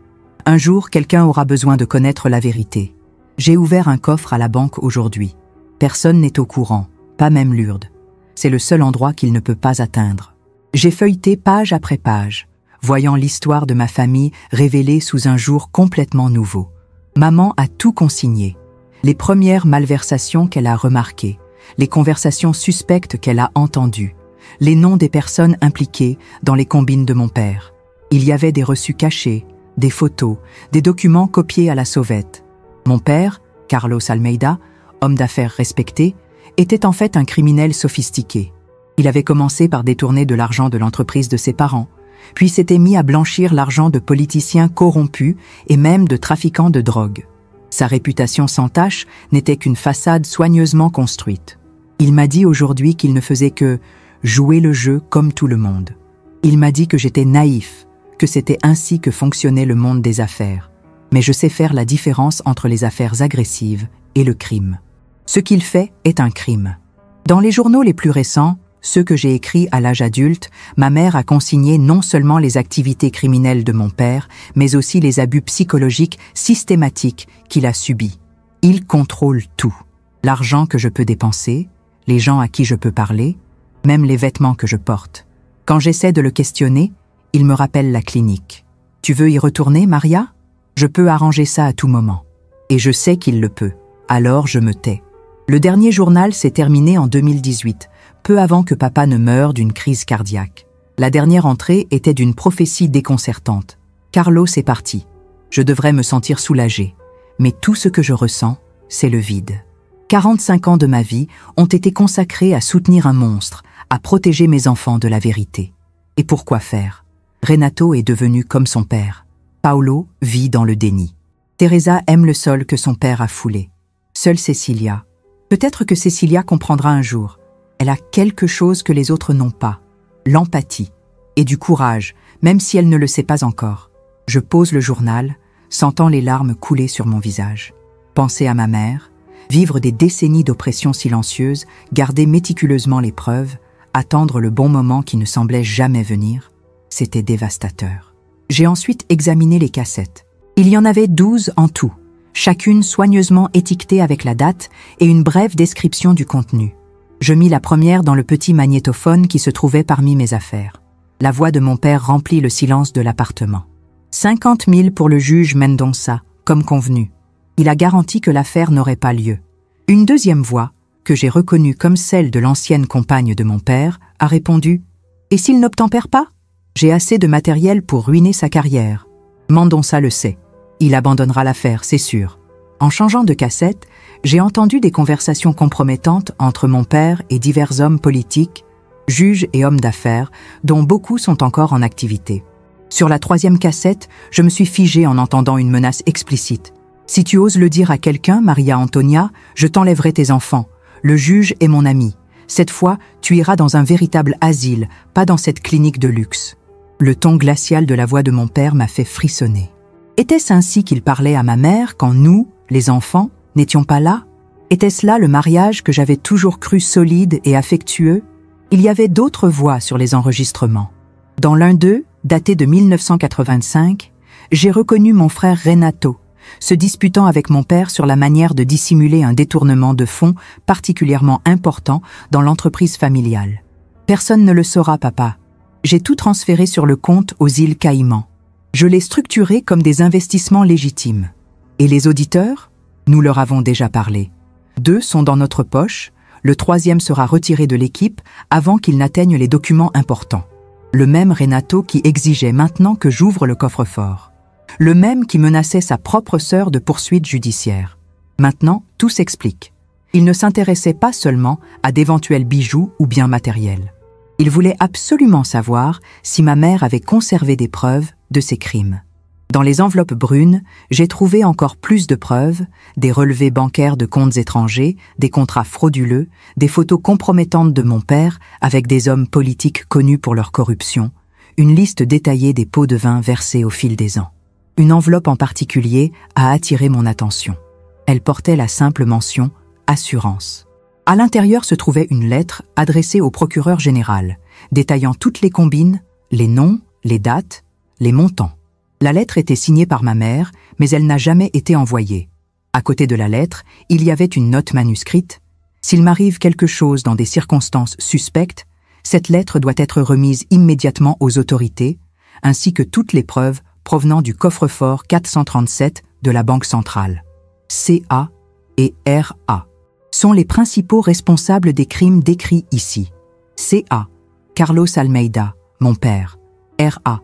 Un jour, quelqu'un aura besoin de connaître la vérité. J'ai ouvert un coffre à la banque aujourd'hui. Personne n'est au courant, pas même Lourdes. C'est le seul endroit qu'il ne peut pas atteindre. J'ai feuilleté page après page, voyant l'histoire de ma famille révélée sous un jour complètement nouveau. Maman a tout consigné. Les premières malversations qu'elle a remarquées, les conversations suspectes qu'elle a entendues, les noms des personnes impliquées dans les combines de mon père. Il y avait des reçus cachés, des photos, des documents copiés à la sauvette. Mon père, Carlos Almeida, homme d'affaires respecté, était en fait un criminel sophistiqué. Il avait commencé par détourner de l'argent de l'entreprise de ses parents, puis s'était mis à blanchir l'argent de politiciens corrompus et même de trafiquants de drogue. Sa réputation sans tache n'était qu'une façade soigneusement construite. Il m'a dit aujourd'hui qu'il ne faisait que jouer le jeu comme tout le monde. Il m'a dit que j'étais naïf, que c'était ainsi que fonctionnait le monde des affaires. Mais je sais faire la différence entre les affaires agressives et le crime. Ce qu'il fait est un crime. Dans les journaux les plus récents, ceux que j'ai écrits à l'âge adulte, ma mère a consigné non seulement les activités criminelles de mon père, mais aussi les abus psychologiques systématiques qu'il a subis. Il contrôle tout. L'argent que je peux dépenser, les gens à qui je peux parler, même les vêtements que je porte. Quand j'essaie de le questionner, il me rappelle la clinique. « Tu veux y retourner, Maria ? Je peux arranger ça à tout moment. » Et je sais qu'il le peut. Alors je me tais. Le dernier journal s'est terminé en 2018, peu avant que papa ne meure d'une crise cardiaque. La dernière entrée était d'une prophétie déconcertante. Carlos est parti. Je devrais me sentir soulagée. Mais tout ce que je ressens, c'est le vide. 45 ans de ma vie ont été consacrés à soutenir un monstre, à protéger mes enfants de la vérité. Et pourquoi faire ? Renato est devenu comme son père. Paolo vit dans le déni. Teresa aime le sol que son père a foulé. Seule Cecilia. Peut-être que Cecilia comprendra un jour. Elle a quelque chose que les autres n'ont pas. L'empathie. Et du courage, même si elle ne le sait pas encore. Je pose le journal, sentant les larmes couler sur mon visage. Penser à ma mère, vivre des décennies d'oppression silencieuse, garder méticuleusement les preuves, attendre le bon moment qui ne semblait jamais venir, c'était dévastateur. J'ai ensuite examiné les cassettes. Il y en avait 12 en tout, chacune soigneusement étiquetée avec la date et une brève description du contenu. Je mis la première dans le petit magnétophone qui se trouvait parmi mes affaires. La voix de mon père remplit le silence de l'appartement. 50 000 pour le juge Mendonça, comme convenu. Il a garanti que l'affaire n'aurait pas lieu. Une deuxième voix, que j'ai reconnue comme celle de l'ancienne compagne de mon père, a répondu « Et s'il n'obtempère pas ? J'ai assez de matériel pour ruiner sa carrière. » Mendonça le sait. Il abandonnera l'affaire, c'est sûr. En changeant de cassette, j'ai entendu des conversations compromettantes entre mon père et divers hommes politiques, juges et hommes d'affaires, dont beaucoup sont encore en activité. Sur la troisième cassette, je me suis figée en entendant une menace explicite. « Si tu oses le dire à quelqu'un, Maria Antonia, je t'enlèverai tes enfants. Le juge est mon ami. Cette fois, tu iras dans un véritable asile, pas dans cette clinique de luxe. » Le ton glacial de la voix de mon père m'a fait frissonner. Était-ce ainsi qu'il parlait à ma mère quand nous, les enfants, n'étions pas là? Était-ce là le mariage que j'avais toujours cru solide et affectueux? Il y avait d'autres voix sur les enregistrements. Dans l'un d'eux, daté de 1985, j'ai reconnu mon frère Renato, se disputant avec mon père sur la manière de dissimuler un détournement de fonds particulièrement important dans l'entreprise familiale. Personne ne le saura, papa. J'ai tout transféré sur le compte aux îles Caïmans. Je l'ai structuré comme des investissements légitimes. Et les auditeurs? Nous leur avons déjà parlé. 2 sont dans notre poche, le 3e sera retiré de l'équipe avant qu'il n'atteigne les documents importants. Le même Renato qui exigeait maintenant que j'ouvre le coffre-fort. Le même qui menaçait sa propre sœur de poursuites judiciaires. Maintenant, tout s'explique. Il ne s'intéressait pas seulement à d'éventuels bijoux ou biens matériels. Il voulait absolument savoir si ma mère avait conservé des preuves de ses crimes. Dans les enveloppes brunes, j'ai trouvé encore plus de preuves, des relevés bancaires de comptes étrangers, des contrats frauduleux, des photos compromettantes de mon père avec des hommes politiques connus pour leur corruption, une liste détaillée des pots de vin versés au fil des ans. Une enveloppe en particulier a attiré mon attention. Elle portait la simple mention « Assurance ». À l'intérieur se trouvait une lettre adressée au procureur général, détaillant toutes les combines, les noms, les dates, les montants. La lettre était signée par ma mère, mais elle n'a jamais été envoyée. À côté de la lettre, il y avait une note manuscrite. S'il m'arrive quelque chose dans des circonstances suspectes, cette lettre doit être remise immédiatement aux autorités, ainsi que toutes les preuves provenant du coffre-fort 437 de la Banque centrale. CA et RA sont les principaux responsables des crimes décrits ici. CA, Carlos Almeida, mon père. RA,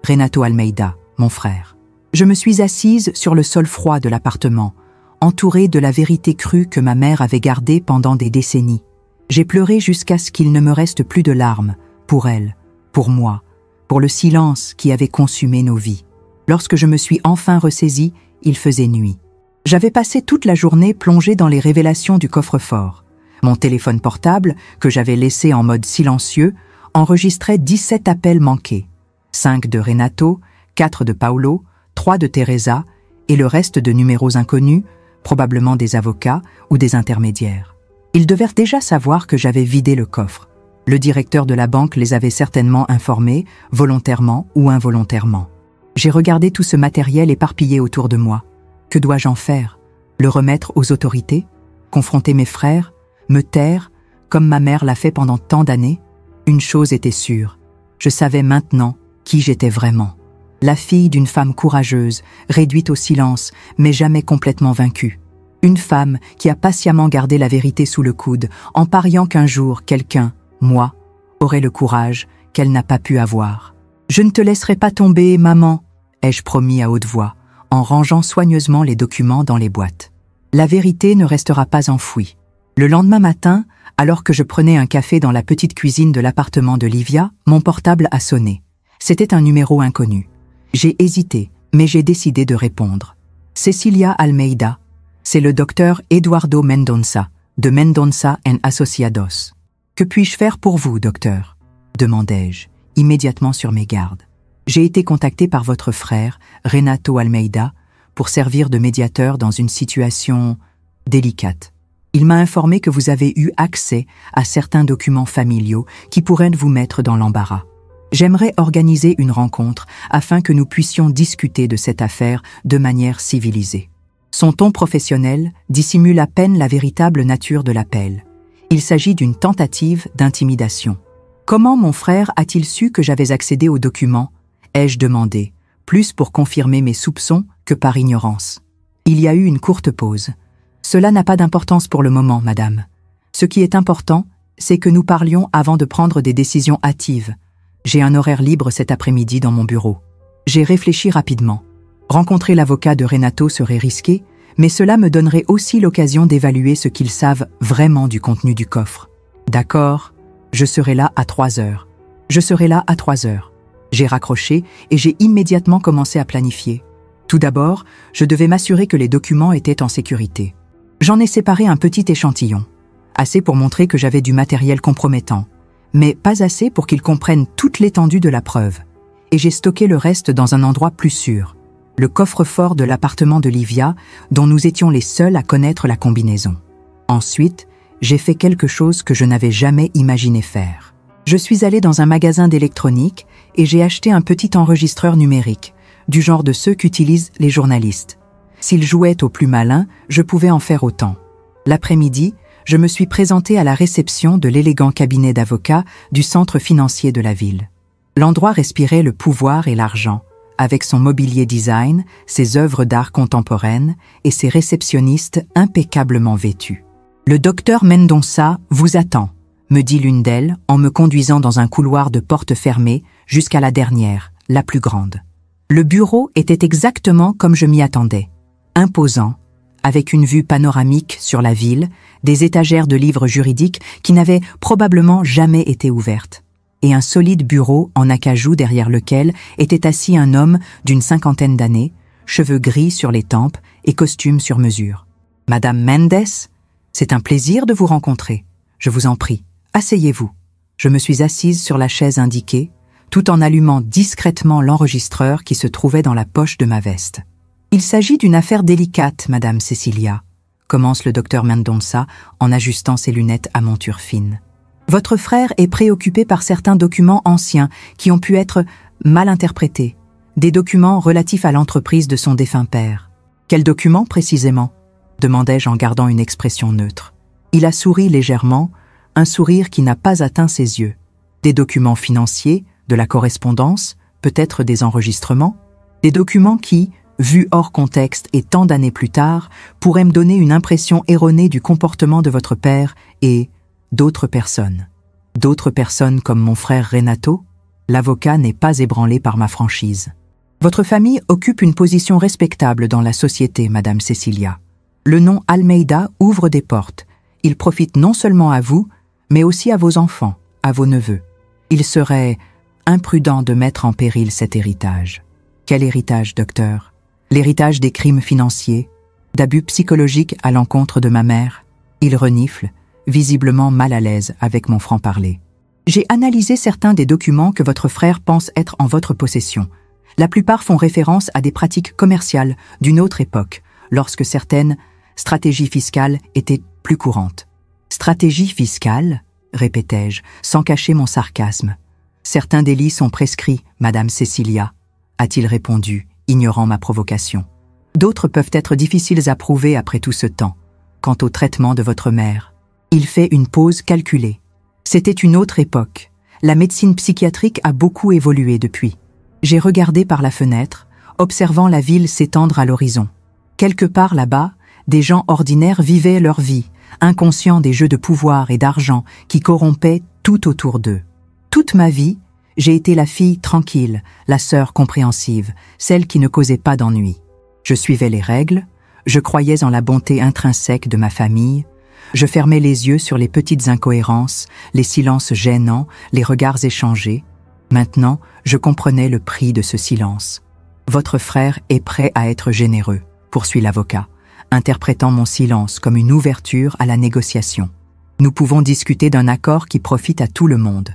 Renato Almeida, mon frère. Je me suis assise sur le sol froid de l'appartement, entourée de la vérité crue que ma mère avait gardée pendant des décennies. J'ai pleuré jusqu'à ce qu'il ne me reste plus de larmes, pour elle, pour moi, pour le silence qui avait consumé nos vies. Lorsque je me suis enfin ressaisie, il faisait nuit. J'avais passé toute la journée plongée dans les révélations du coffre-fort. Mon téléphone portable, que j'avais laissé en mode silencieux, enregistrait 17 appels manqués. 5 de Renato, 4 de Paulo, 3 de Teresa et le reste de numéros inconnus, probablement des avocats ou des intermédiaires. Ils devaient déjà savoir que j'avais vidé le coffre. Le directeur de la banque les avait certainement informés, volontairement ou involontairement. J'ai regardé tout ce matériel éparpillé autour de moi. Que dois-je en faire? Le remettre aux autorités? Confronter mes frères? Me taire, comme ma mère l'a fait pendant tant d'années? Une chose était sûre, je savais maintenant qui j'étais vraiment. La fille d'une femme courageuse, réduite au silence, mais jamais complètement vaincue. Une femme qui a patiemment gardé la vérité sous le coude, en pariant qu'un jour quelqu'un, moi, aurait le courage qu'elle n'a pas pu avoir. « Je ne te laisserai pas tomber, maman », ai-je promis à haute voix, en rangeant soigneusement les documents dans les boîtes. La vérité ne restera pas enfouie. Le lendemain matin, alors que je prenais un café dans la petite cuisine de l'appartement de Livia, mon portable a sonné. C'était un numéro inconnu. J'ai hésité, mais j'ai décidé de répondre. Cecilia Almeida, c'est le docteur Eduardo Mendonça, de Mendonça & Associados. Que puis-je faire pour vous, docteur? Demandai-je, immédiatement sur mes gardes. J'ai été contacté par votre frère, Renato Almeida, pour servir de médiateur dans une situation délicate. Il m'a informé que vous avez eu accès à certains documents familiaux qui pourraient vous mettre dans l'embarras. J'aimerais organiser une rencontre afin que nous puissions discuter de cette affaire de manière civilisée. Son ton professionnel dissimule à peine la véritable nature de l'appel. Il s'agit d'une tentative d'intimidation. Comment mon frère a-t-il su que j'avais accédé aux documents? Ai-je demandé, plus pour confirmer mes soupçons que par ignorance. Il y a eu une courte pause. Cela n'a pas d'importance pour le moment, madame. Ce qui est important, c'est que nous parlions avant de prendre des décisions hâtives. J'ai un horaire libre cet après-midi dans mon bureau. J'ai réfléchi rapidement. Rencontrer l'avocat de Renato serait risqué, mais cela me donnerait aussi l'occasion d'évaluer ce qu'ils savent vraiment du contenu du coffre. D'accord, je serai là à 3 heures. Je serai là à 3 heures. J'ai raccroché et j'ai immédiatement commencé à planifier. Tout d'abord, je devais m'assurer que les documents étaient en sécurité. J'en ai séparé un petit échantillon, assez pour montrer que j'avais du matériel compromettant, mais pas assez pour qu'ils comprennent toute l'étendue de la preuve. Et j'ai stocké le reste dans un endroit plus sûr, le coffre-fort de l'appartement de Livia, dont nous étions les seuls à connaître la combinaison. Ensuite, j'ai fait quelque chose que je n'avais jamais imaginé faire. Je suis allé dans un magasin d'électronique et j'ai acheté un petit enregistreur numérique, du genre de ceux qu'utilisent les journalistes. S'il jouait au plus malin, je pouvais en faire autant. L'après-midi, je me suis présenté à la réception de l'élégant cabinet d'avocats du centre financier de la ville. L'endroit respirait le pouvoir et l'argent, avec son mobilier design, ses œuvres d'art contemporaines et ses réceptionnistes impeccablement vêtus. « Le docteur Mendonça vous attend », me dit l'une d'elles en me conduisant dans un couloir de portes fermées jusqu'à la dernière, la plus grande. Le bureau était exactement comme je m'y attendais. Imposant, avec une vue panoramique sur la ville, des étagères de livres juridiques qui n'avaient probablement jamais été ouvertes, et un solide bureau en acajou derrière lequel était assis un homme d'une 50aine d'années, cheveux gris sur les tempes et costume sur mesure. « Madame Mendes, c'est un plaisir de vous rencontrer. Je vous en prie, asseyez-vous. » Je me suis assise sur la chaise indiquée, tout en allumant discrètement l'enregistreur qui se trouvait dans la poche de ma veste. « Il s'agit d'une affaire délicate, Madame Cecilia, » commence le docteur Mendonça en ajustant ses lunettes à monture fine. « Votre frère est préoccupé par certains documents anciens qui ont pu être mal interprétés, des documents relatifs à l'entreprise de son défunt père. »« Quels documents précisément ?» demandai-je en gardant une expression neutre. Il a souri légèrement, un sourire qui n'a pas atteint ses yeux. « Des documents financiers, de la correspondance, peut-être des enregistrements, des documents qui, vus hors contexte et tant d'années plus tard, pourraient me donner une impression erronée du comportement de votre père et d'autres personnes. D'autres personnes comme mon frère Renato? L'avocat n'est pas ébranlé par ma franchise. Votre famille occupe une position respectable dans la société, Madame Cecilia. Le nom Almeida ouvre des portes. Il profite non seulement à vous, mais aussi à vos enfants, à vos neveux. Il serait imprudent de mettre en péril cet héritage. Quel héritage, docteur? L'héritage des crimes financiers, d'abus psychologiques à l'encontre de ma mère. Il renifle, visiblement mal à l'aise avec mon franc-parler. J'ai analysé certains des documents que votre frère pense être en votre possession. La plupart font référence à des pratiques commerciales d'une autre époque, lorsque certaines stratégies fiscales étaient plus courantes. Stratégie fiscale, répétai-je, sans cacher mon sarcasme. Certains délits sont prescrits, Madame Cecilia, a-t-il répondu, ignorant ma provocation. D'autres peuvent être difficiles à prouver après tout ce temps. Quant au traitement de votre mère, il fait une pause calculée. C'était une autre époque. La médecine psychiatrique a beaucoup évolué depuis. J'ai regardé par la fenêtre, observant la ville s'étendre à l'horizon. Quelque part là-bas, des gens ordinaires vivaient leur vie, inconscients des jeux de pouvoir et d'argent qui corrompaient tout autour d'eux. Toute ma vie, j'ai été la fille tranquille, la sœur compréhensive, celle qui ne causait pas d'ennui. Je suivais les règles, je croyais en la bonté intrinsèque de ma famille, je fermais les yeux sur les petites incohérences, les silences gênants, les regards échangés. Maintenant, je comprenais le prix de ce silence. Votre frère est prêt à être généreux, poursuit l'avocat, interprétant mon silence comme une ouverture à la négociation. Nous pouvons discuter d'un accord qui profite à tout le monde.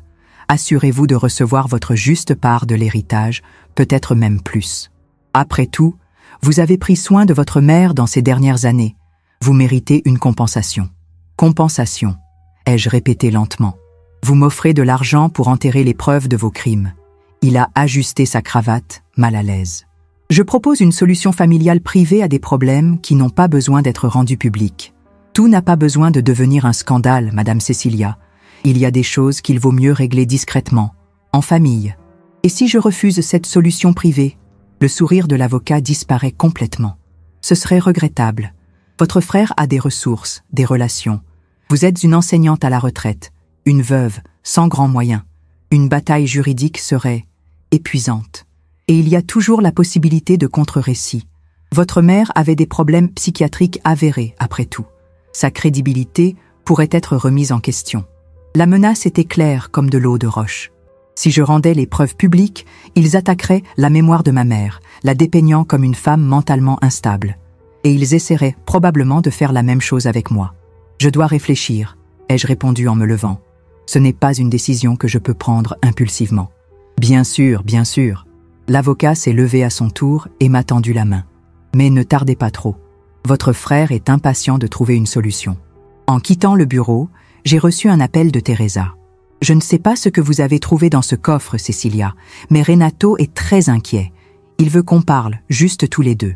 Assurez-vous de recevoir votre juste part de l'héritage, peut-être même plus. Après tout, vous avez pris soin de votre mère dans ces dernières années. Vous méritez une compensation. Compensation, ai-je répété lentement. Vous m'offrez de l'argent pour enterrer les preuves de vos crimes. Il a ajusté sa cravate, mal à l'aise. Je propose une solution familiale privée à des problèmes qui n'ont pas besoin d'être rendus publics. Tout n'a pas besoin de devenir un scandale, Madame Cecilia. Il y a des choses qu'il vaut mieux régler discrètement, en famille. Et si je refuse cette solution privée? Le sourire de l'avocat disparaît complètement. Ce serait regrettable. Votre frère a des ressources, des relations. Vous êtes une enseignante à la retraite, une veuve, sans grands moyens. Une bataille juridique serait épuisante. Et il y a toujours la possibilité de contre-récit. Votre mère avait des problèmes psychiatriques avérés, après tout. Sa crédibilité pourrait être remise en question. La menace était claire comme de l'eau de roche. Si je rendais les preuves publiques, ils attaqueraient la mémoire de ma mère, la dépeignant comme une femme mentalement instable. Et ils essaieraient probablement de faire la même chose avec moi. Je dois réfléchir, ai-je répondu en me levant. Ce n'est pas une décision que je peux prendre impulsivement. Bien sûr, bien sûr. L'avocat s'est levé à son tour et m'a tendu la main. Mais ne tardez pas trop. Votre frère est impatient de trouver une solution. En quittant le bureau, j'ai reçu un appel de Teresa. Je ne sais pas ce que vous avez trouvé dans ce coffre, Cecilia, mais Renato est très inquiet. Il veut qu'on parle, juste tous les deux.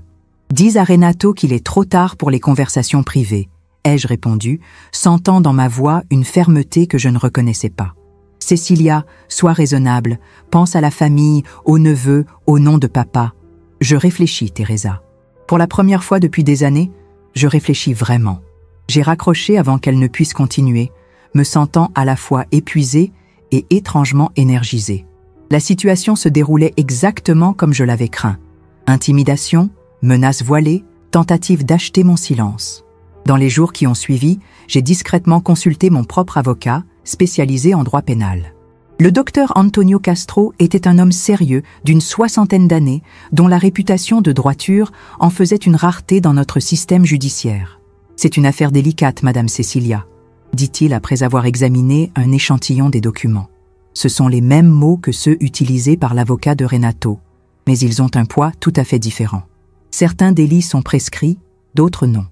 Dis à Renato qu'il est trop tard pour les conversations privées, ai-je répondu, sentant dans ma voix une fermeté que je ne reconnaissais pas. Cecilia, sois raisonnable, pense à la famille, aux neveux, au nom de papa. Je réfléchis, Teresa. Pour la première fois depuis des années, je réfléchis vraiment. J'ai raccroché avant qu'elle ne puisse continuer, me sentant à la fois épuisée et étrangement énergisée. La situation se déroulait exactement comme je l'avais craint. Intimidation, menaces voilées, Tentative d'acheter mon silence. Dans les jours qui ont suivi, j'ai discrètement consulté mon propre avocat, spécialisé en droit pénal. Le docteur Antonio Castro était un homme sérieux d'une 60aine d'années, dont la réputation de droiture en faisait une rareté dans notre système judiciaire. « C'est une affaire délicate, Madame Cecilia », dit-il après avoir examiné un échantillon des documents. Ce sont les mêmes mots que ceux utilisés par l'avocat de Renato, mais ils ont un poids tout à fait différent. Certains délits sont prescrits, d'autres non.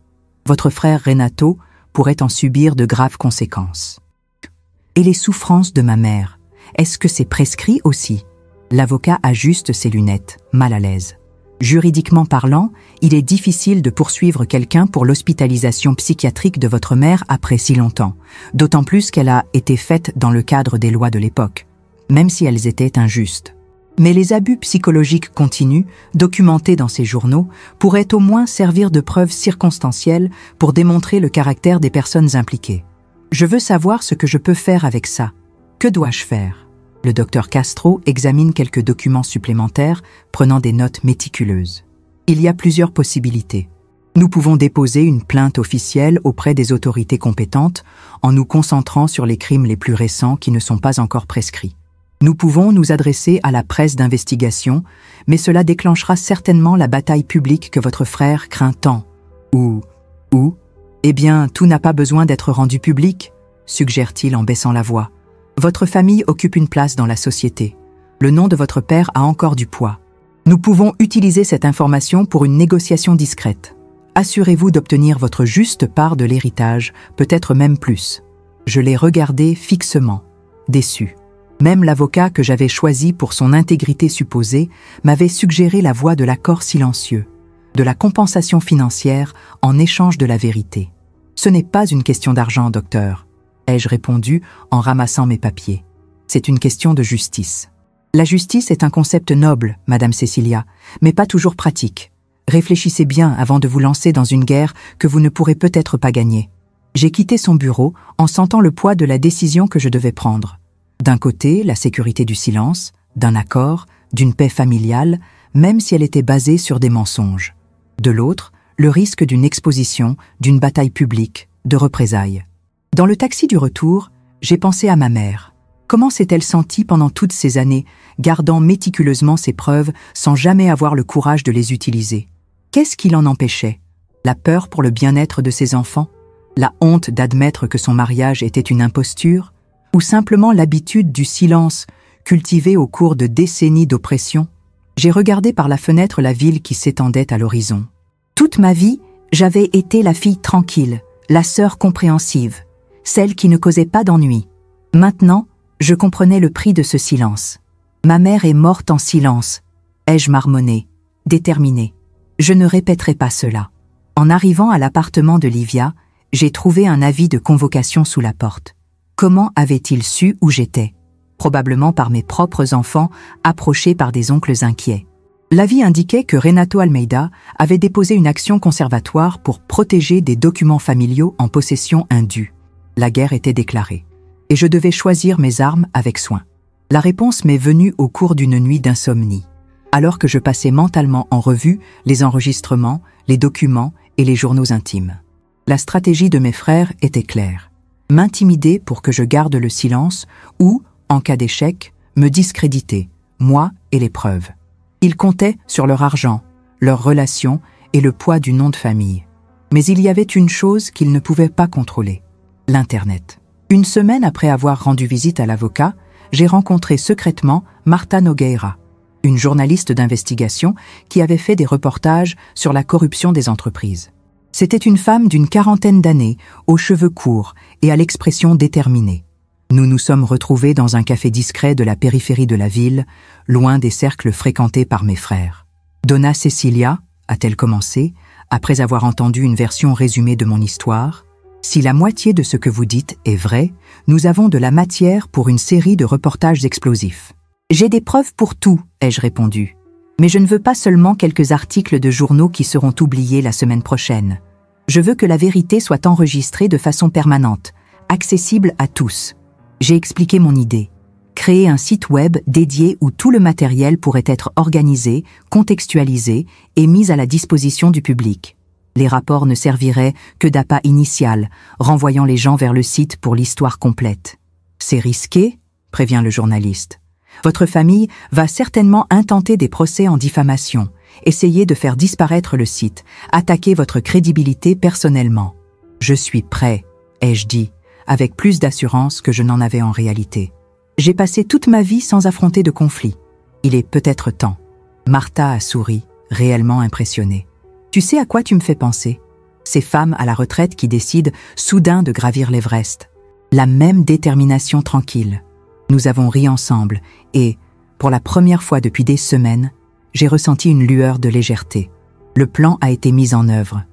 Votre frère Renato pourrait en subir de graves conséquences. Et les souffrances de ma mère, est-ce que c'est prescrit aussi? L'avocat ajuste ses lunettes, mal à l'aise. Juridiquement parlant, il est difficile de poursuivre quelqu'un pour l'hospitalisation psychiatrique de votre mère après si longtemps, d'autant plus qu'elle a été faite dans le cadre des lois de l'époque, même si elles étaient injustes. Mais les abus psychologiques continus, documentés dans ces journaux, pourraient au moins servir de preuve circonstancielle pour démontrer le caractère des personnes impliquées. Je veux savoir ce que je peux faire avec ça. Que dois-je faire? Le docteur Castro examine quelques documents supplémentaires, prenant des notes méticuleuses. Il y a plusieurs possibilités. Nous pouvons déposer une plainte officielle auprès des autorités compétentes en nous concentrant sur les crimes les plus récents qui ne sont pas encore prescrits. Nous pouvons nous adresser à la presse d'investigation, mais cela déclenchera certainement la bataille publique que votre frère craint tant. Ou, eh bien, tout n'a pas besoin d'être rendu public, suggère-t-il en baissant la voix. Votre famille occupe une place dans la société. Le nom de votre père a encore du poids. Nous pouvons utiliser cette information pour une négociation discrète. Assurez-vous d'obtenir votre juste part de l'héritage, peut-être même plus. Je l'ai regardé fixement, déçu. Même l'avocat que j'avais choisi pour son intégrité supposée m'avait suggéré la voie de l'accord silencieux, de la compensation financière en échange de la vérité. Ce n'est pas une question d'argent, docteur, ai-je répondu en ramassant mes papiers. C'est une question de justice. La justice est un concept noble, Madame Cecilia, mais pas toujours pratique. Réfléchissez bien avant de vous lancer dans une guerre que vous ne pourrez peut-être pas gagner. J'ai quitté son bureau en sentant le poids de la décision que je devais prendre. D'un côté, la sécurité du silence, d'un accord, d'une paix familiale, même si elle était basée sur des mensonges. De l'autre, le risque d'une exposition, d'une bataille publique, de représailles. Dans le taxi du retour, j'ai pensé à ma mère. Comment s'est-elle sentie pendant toutes ces années, gardant méticuleusement ses preuves sans jamais avoir le courage de les utiliser? Qu'est-ce qui l'en empêchait? La peur pour le bien-être de ses enfants? La honte d'admettre que son mariage était une imposture? Ou simplement l'habitude du silence, cultivée au cours de décennies d'oppression? J'ai regardé par la fenêtre la ville qui s'étendait à l'horizon. Toute ma vie, j'avais été la fille tranquille, la sœur compréhensive, celle qui ne causait pas d'ennui. Maintenant, je comprenais le prix de ce silence. Ma mère est morte en silence, ai-je marmonné, déterminée. Je ne répéterai pas cela. En arrivant à l'appartement de Livia, j'ai trouvé un avis de convocation sous la porte. Comment avait-il su où j'étais? Probablement par mes propres enfants, approchés par des oncles inquiets. L'avis indiquait que Renato Almeida avait déposé une action conservatoire pour protéger des documents familiaux en possession indue. La guerre était déclarée, et je devais choisir mes armes avec soin. La réponse m'est venue au cours d'une nuit d'insomnie, alors que je passais mentalement en revue les enregistrements, les documents et les journaux intimes. La stratégie de mes frères était claire. M'intimider pour que je garde le silence ou, en cas d'échec, me discréditer, moi et les preuves. Ils comptaient sur leur argent, leurs relations et le poids du nom de famille. Mais il y avait une chose qu'ils ne pouvaient pas contrôler, l'Internet. Une semaine après avoir rendu visite à l'avocat, j'ai rencontré secrètement Marta Nogueira, une journaliste d'investigation qui avait fait des reportages sur la corruption des entreprises. C'était une femme d'une 40aine d'années, aux cheveux courts et à l'expression déterminée. Nous nous sommes retrouvés dans un café discret de la périphérie de la ville, loin des cercles fréquentés par mes frères. « Donna Cecilia » a-t-elle commencé, après avoir entendu une version résumée de mon histoire. « Si la moitié de ce que vous dites est vrai, nous avons de la matière pour une série de reportages explosifs. »« J'ai des preuves pour tout, » ai-je répondu. « Mais je ne veux pas seulement quelques articles de journaux qui seront oubliés la semaine prochaine. Je veux que la vérité soit enregistrée de façon permanente, accessible à tous. » J'ai expliqué mon idée. Créer un site web dédié où tout le matériel pourrait être organisé, contextualisé et mis à la disposition du public. Les rapports ne serviraient que d'appât initial, renvoyant les gens vers le site pour l'histoire complète. C'est risqué, prévient le journaliste. Votre famille va certainement intenter des procès en diffamation, essayer de faire disparaître le site, attaquer votre crédibilité personnellement. Je suis prêt, ai-je dit, avec plus d'assurance que je n'en avais en réalité. J'ai passé toute ma vie sans affronter de conflit. Il est peut-être temps. Martha a souri, réellement impressionnée. Tu sais à quoi tu me fais penser? Ces femmes à la retraite qui décident soudain de gravir l'Everest. La même détermination tranquille. Nous avons ri ensemble et, pour la première fois depuis des semaines, j'ai ressenti une lueur de légèreté. Le plan a été mis en œuvre.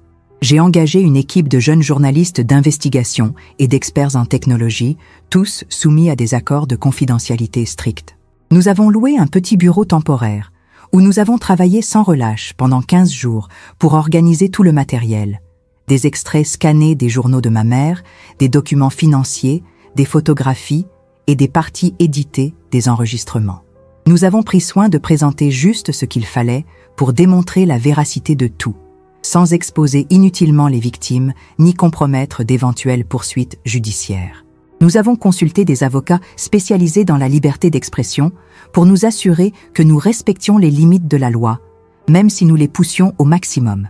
J'ai engagé une équipe de jeunes journalistes d'investigation et d'experts en technologie, tous soumis à des accords de confidentialité stricts. Nous avons loué un petit bureau temporaire, où nous avons travaillé sans relâche pendant 15 jours pour organiser tout le matériel. Des extraits scannés des journaux de ma mère, des documents financiers, des photographies et des parties éditées des enregistrements. Nous avons pris soin de présenter juste ce qu'il fallait pour démontrer la véracité de tout, sans exposer inutilement les victimes ni compromettre d'éventuelles poursuites judiciaires. Nous avons consulté des avocats spécialisés dans la liberté d'expression pour nous assurer que nous respections les limites de la loi, même si nous les poussions au maximum.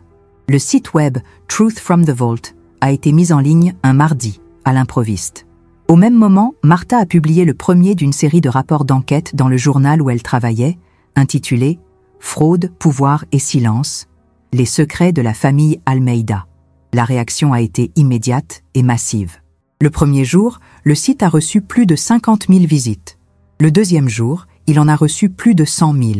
Le site web Truth from the Vault a été mis en ligne un mardi, à l'improviste. Au même moment, Martha a publié le premier d'une série de rapports d'enquête dans le journal où elle travaillait, intitulé « Fraude, pouvoir et silence », les secrets de la famille Almeida. La réaction a été immédiate et massive. Le premier jour, le site a reçu plus de 50 000 visites. Le deuxième jour, il en a reçu plus de 100 000.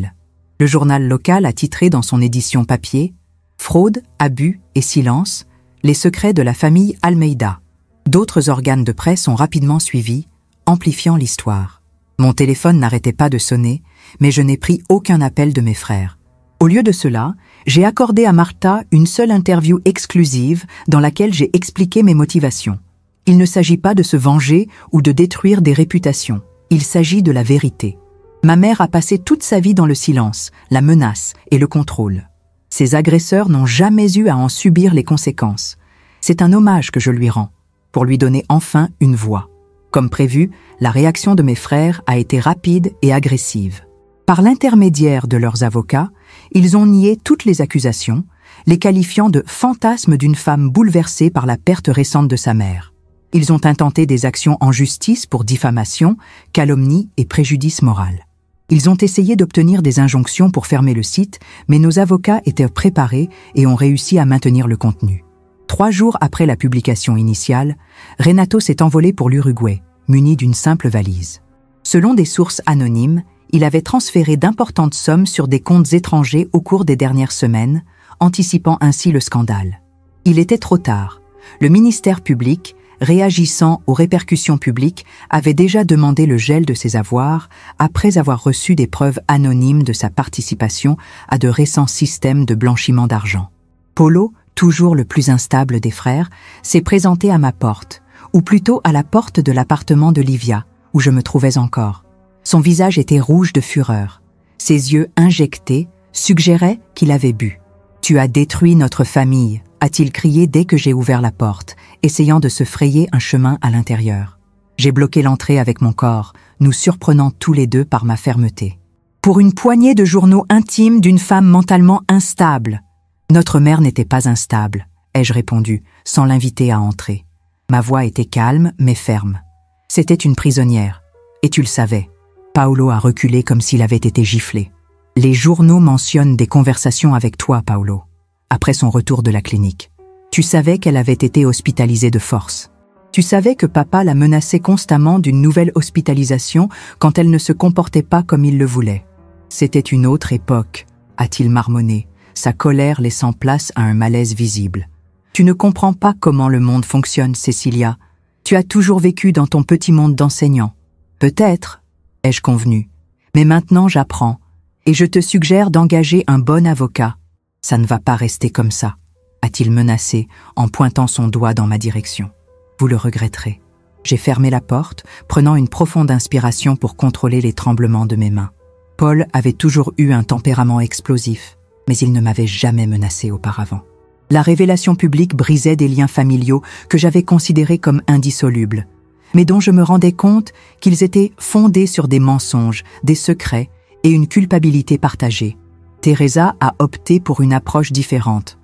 Le journal local a titré dans son édition papier « Fraude, abus et silence, les secrets de la famille Almeida ». D'autres organes de presse ont rapidement suivi, amplifiant l'histoire. Mon téléphone n'arrêtait pas de sonner, mais je n'ai pris aucun appel de mes frères. Au lieu de cela, j'ai accordé à Martha une seule interview exclusive dans laquelle j'ai expliqué mes motivations. Il ne s'agit pas de se venger ou de détruire des réputations. Il s'agit de la vérité. Ma mère a passé toute sa vie dans le silence, la menace et le contrôle. Ses agresseurs n'ont jamais eu à en subir les conséquences. C'est un hommage que je lui rends, pour lui donner enfin une voix. Comme prévu, la réaction de mes frères a été rapide et agressive. Par l'intermédiaire de leurs avocats, ils ont nié toutes les accusations, les qualifiant de fantasmes d'une femme bouleversée par la perte récente de sa mère. Ils ont intenté des actions en justice pour diffamation, calomnie et préjudice moral. Ils ont essayé d'obtenir des injonctions pour fermer le site, mais nos avocats étaient préparés et ont réussi à maintenir le contenu. 3 jours après la publication initiale, Renato s'est envolé pour l'Uruguay, muni d'une simple valise. Selon des sources anonymes, il avait transféré d'importantes sommes sur des comptes étrangers au cours des dernières semaines, anticipant ainsi le scandale. Il était trop tard. Le ministère public, réagissant aux répercussions publiques, avait déjà demandé le gel de ses avoirs après avoir reçu des preuves anonymes de sa participation à de récents systèmes de blanchiment d'argent. Polo, toujours le plus instable des frères, s'est présenté à ma porte, ou plutôt à la porte de l'appartement de Livia, où je me trouvais encore. Son visage était rouge de fureur. Ses yeux injectés suggéraient qu'il avait bu. « Tu as détruit notre famille », a-t-il crié dès que j'ai ouvert la porte, essayant de se frayer un chemin à l'intérieur. J'ai bloqué l'entrée avec mon corps, nous surprenant tous les deux par ma fermeté. Pour une poignée de journaux intimes d'une femme mentalement instable. Notre mère n'était pas instable, ai-je répondu, sans l'inviter à entrer. Ma voix était calme, mais ferme. C'était une prisonnière. Et tu le savais. Paolo a reculé comme s'il avait été giflé. Les journaux mentionnent des conversations avec toi, Paolo, après son retour de la clinique. Tu savais qu'elle avait été hospitalisée de force. Tu savais que papa la menaçait constamment d'une nouvelle hospitalisation quand elle ne se comportait pas comme il le voulait. C'était une autre époque, a-t-il marmonné, sa colère laissant place à un malaise visible. Tu ne comprends pas comment le monde fonctionne, Cecilia. Tu as toujours vécu dans ton petit monde d'enseignant. Peut-être, ai-je convenu. Mais maintenant j'apprends, et je te suggère d'engager un bon avocat. Ça ne va pas rester comme ça, a-t-il menacé en pointant son doigt dans ma direction. Vous le regretterez. J'ai fermé la porte, prenant une profonde inspiration pour contrôler les tremblements de mes mains. Paul avait toujours eu un tempérament explosif, mais il ne m'avait jamais menacé auparavant. La révélation publique brisait des liens familiaux que j'avais considérés comme indissolubles, mais dont je me rendais compte qu'ils étaient fondés sur des mensonges, des secrets et une culpabilité partagée. Teresa a opté pour une approche différente.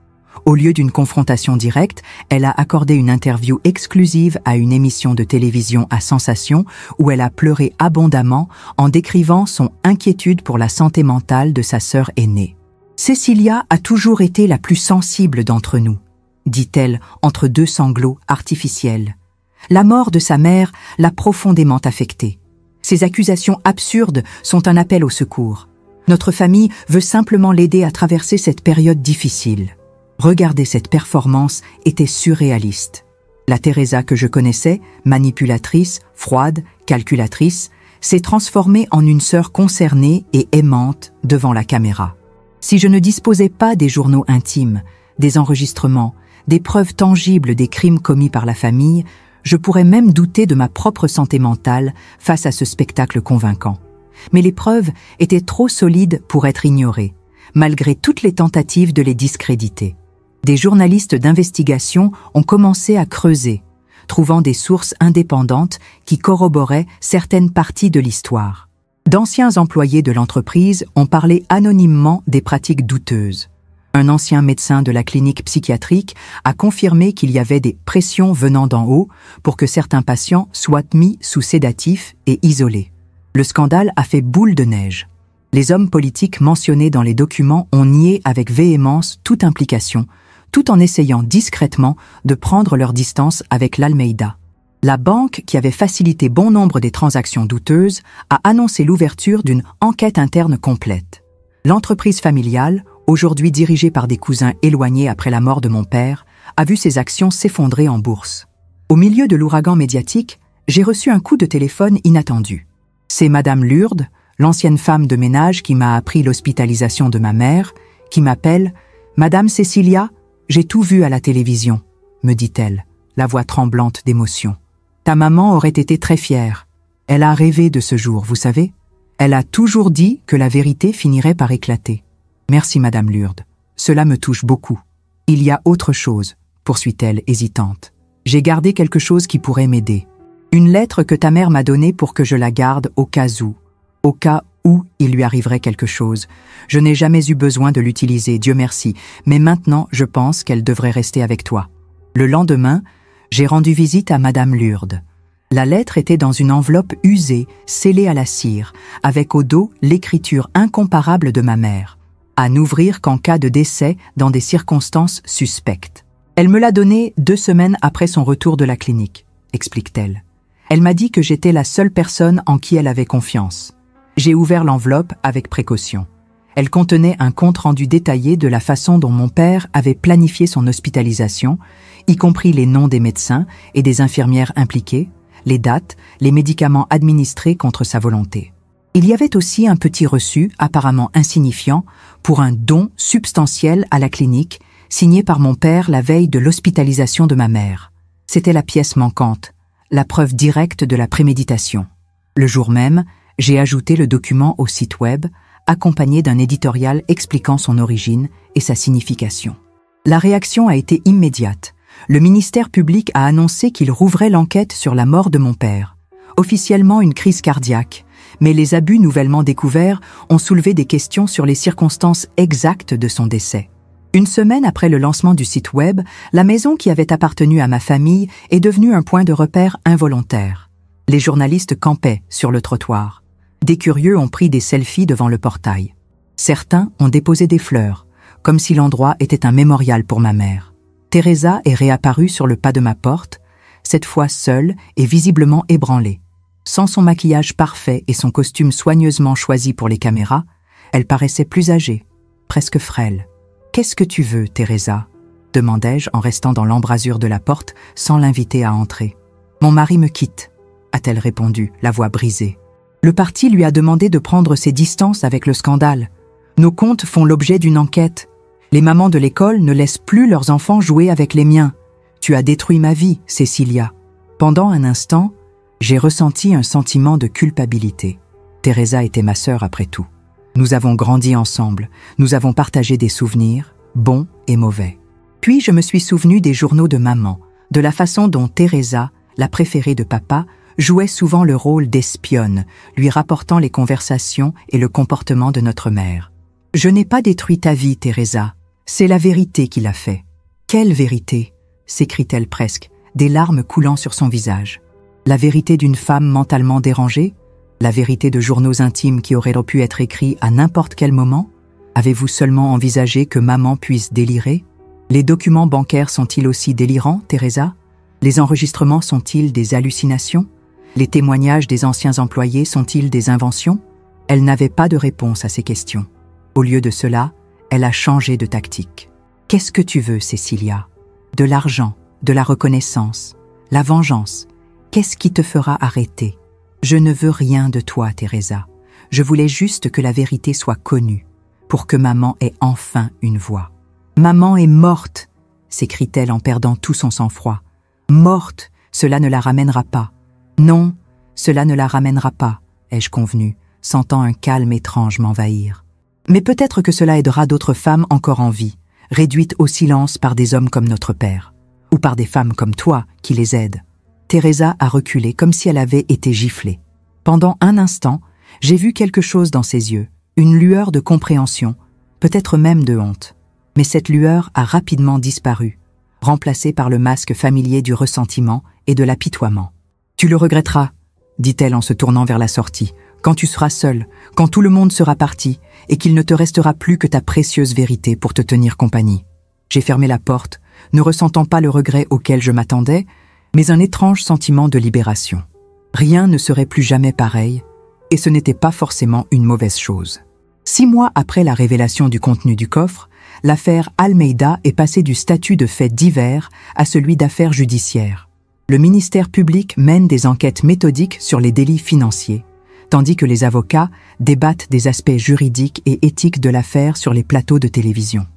Au lieu d'une confrontation directe, elle a accordé une interview exclusive à une émission de télévision à sensation où elle a pleuré abondamment en décrivant son inquiétude pour la santé mentale de sa sœur aînée. « Cecilia a toujours été la plus sensible d'entre nous », dit-elle entre deux sanglots artificiels. La mort de sa mère l'a profondément affectée. Ces accusations absurdes sont un appel au secours. Notre famille veut simplement l'aider à traverser cette période difficile. Regarder cette performance était surréaliste. La Teresa que je connaissais, manipulatrice, froide, calculatrice, s'est transformée en une sœur concernée et aimante devant la caméra. Si je ne disposais pas des journaux intimes, des enregistrements, des preuves tangibles des crimes commis par la famille, je pourrais même douter de ma propre santé mentale face à ce spectacle convaincant. Mais les preuves étaient trop solides pour être ignorées, malgré toutes les tentatives de les discréditer. Des journalistes d'investigation ont commencé à creuser, trouvant des sources indépendantes qui corroboraient certaines parties de l'histoire. D'anciens employés de l'entreprise ont parlé anonymement des pratiques douteuses. Un ancien médecin de la clinique psychiatrique a confirmé qu'il y avait des pressions venant d'en haut pour que certains patients soient mis sous sédatifs et isolés. Le scandale a fait boule de neige. Les hommes politiques mentionnés dans les documents ont nié avec véhémence toute implication, tout en essayant discrètement de prendre leur distance avec l'Almeida. La banque, qui avait facilité bon nombre des transactions douteuses, a annoncé l'ouverture d'une enquête interne complète. L'entreprise familiale, aujourd'hui dirigée par des cousins éloignés après la mort de mon père, a vu ses actions s'effondrer en bourse. Au milieu de l'ouragan médiatique, j'ai reçu un coup de téléphone inattendu. C'est Madame Lourdes, l'ancienne femme de ménage qui m'a appris l'hospitalisation de ma mère, qui m'appelle « Madame Cecilia, j'ai tout vu à la télévision », me dit-elle, la voix tremblante d'émotion. « Ta maman aurait été très fière. Elle a rêvé de ce jour, vous savez. Elle a toujours dit que la vérité finirait par éclater. Merci, Madame Lourdes. Cela me touche beaucoup. Il y a autre chose, poursuit-elle hésitante. J'ai gardé quelque chose qui pourrait m'aider. Une lettre que ta mère m'a donnée pour que je la garde au cas où il lui arriverait quelque chose. Je n'ai jamais eu besoin de l'utiliser, Dieu merci, mais maintenant je pense qu'elle devrait rester avec toi. Le lendemain, j'ai rendu visite à Madame Lourdes. La lettre était dans une enveloppe usée, scellée à la cire, avec au dos l'écriture incomparable de ma mère. À n'ouvrir qu'en cas de décès dans des circonstances suspectes. Elle me l'a donnée 2 semaines après son retour de la clinique, explique-t-elle. Elle m'a dit que j'étais la seule personne en qui elle avait confiance. J'ai ouvert l'enveloppe avec précaution. Elle contenait un compte-rendu détaillé de la façon dont mon père avait planifié son hospitalisation, y compris les noms des médecins et des infirmières impliquées, les dates, les médicaments administrés contre sa volonté. Il y avait aussi un petit reçu, apparemment insignifiant, pour un don substantiel à la clinique, signé par mon père la veille de l'hospitalisation de ma mère. C'était la pièce manquante, la preuve directe de la préméditation. Le jour même, j'ai ajouté le document au site web, accompagné d'un éditorial expliquant son origine et sa signification. La réaction a été immédiate. Le ministère public a annoncé qu'il rouvrait l'enquête sur la mort de mon père. Officiellement une crise cardiaque, mais les abus nouvellement découverts ont soulevé des questions sur les circonstances exactes de son décès. Une semaine après le lancement du site web, la maison qui avait appartenu à ma famille est devenue un point de repère involontaire. Les journalistes campaient sur le trottoir. Des curieux ont pris des selfies devant le portail. Certains ont déposé des fleurs, comme si l'endroit était un mémorial pour ma mère. Teresa est réapparue sur le pas de ma porte, cette fois seule et visiblement ébranlée. Sans son maquillage parfait et son costume soigneusement choisi pour les caméras, elle paraissait plus âgée, presque frêle. « Qu'est-ce que tu veux, Teresa ?» demandai-je en restant dans l'embrasure de la porte sans l'inviter à entrer. « Mon mari me quitte », a-t-elle répondu, la voix brisée. Le parti lui a demandé de prendre ses distances avec le scandale. Nos comptes font l'objet d'une enquête. Les mamans de l'école ne laissent plus leurs enfants jouer avec les miens. Tu as détruit ma vie, Cecilia. Pendant un instant, j'ai ressenti un sentiment de culpabilité. Teresa était ma sœur après tout. Nous avons grandi ensemble, nous avons partagé des souvenirs, bons et mauvais. Puis je me suis souvenu des journaux de maman, de la façon dont Teresa, la préférée de papa, jouait souvent le rôle d'espionne, lui rapportant les conversations et le comportement de notre mère. « Je n'ai pas détruit ta vie, Teresa. C'est la vérité qui l'a fait. »« Quelle vérité ?» s'écrie-t-elle presque, des larmes coulant sur son visage. La vérité d'une femme mentalement dérangée? La vérité de journaux intimes qui auraient pu être écrits à n'importe quel moment? Avez-vous seulement envisagé que maman puisse délirer? Les documents bancaires sont-ils aussi délirants, Teresa? Les enregistrements sont-ils des hallucinations? Les témoignages des anciens employés sont-ils des inventions? Elle n'avait pas de réponse à ces questions. Au lieu de cela, elle a changé de tactique. Qu'est-ce que tu veux, Cecilia? De l'argent, de la reconnaissance, la vengeance. Qu'est-ce qui te fera arrêter? Je ne veux rien de toi, Teresa. Je voulais juste que la vérité soit connue, pour que maman ait enfin une voix. Maman est morte, s'écrie-t-elle en perdant tout son sang-froid. Morte, cela ne la ramènera pas. Non, cela ne la ramènera pas, ai-je convenu, sentant un calme étrange m'envahir. Mais peut-être que cela aidera d'autres femmes encore en vie, réduites au silence par des hommes comme notre père, ou par des femmes comme toi qui les aident. Teresa a reculé comme si elle avait été giflée. Pendant un instant, j'ai vu quelque chose dans ses yeux, une lueur de compréhension, peut-être même de honte. Mais cette lueur a rapidement disparu, remplacée par le masque familier du ressentiment et de l'apitoiement. « Tu le regretteras, » dit-elle en se tournant vers la sortie, « quand tu seras seul, quand tout le monde sera parti, et qu'il ne te restera plus que ta précieuse vérité pour te tenir compagnie. » J'ai fermé la porte, ne ressentant pas le regret auquel je m'attendais, mais un étrange sentiment de libération. Rien ne serait plus jamais pareil, et ce n'était pas forcément une mauvaise chose. 6 mois après la révélation du contenu du coffre, l'affaire Almeida est passée du statut de fait divers à celui d'affaire judiciaire. Le ministère public mène des enquêtes méthodiques sur les délits financiers, tandis que les avocats débattent des aspects juridiques et éthiques de l'affaire sur les plateaux de télévision.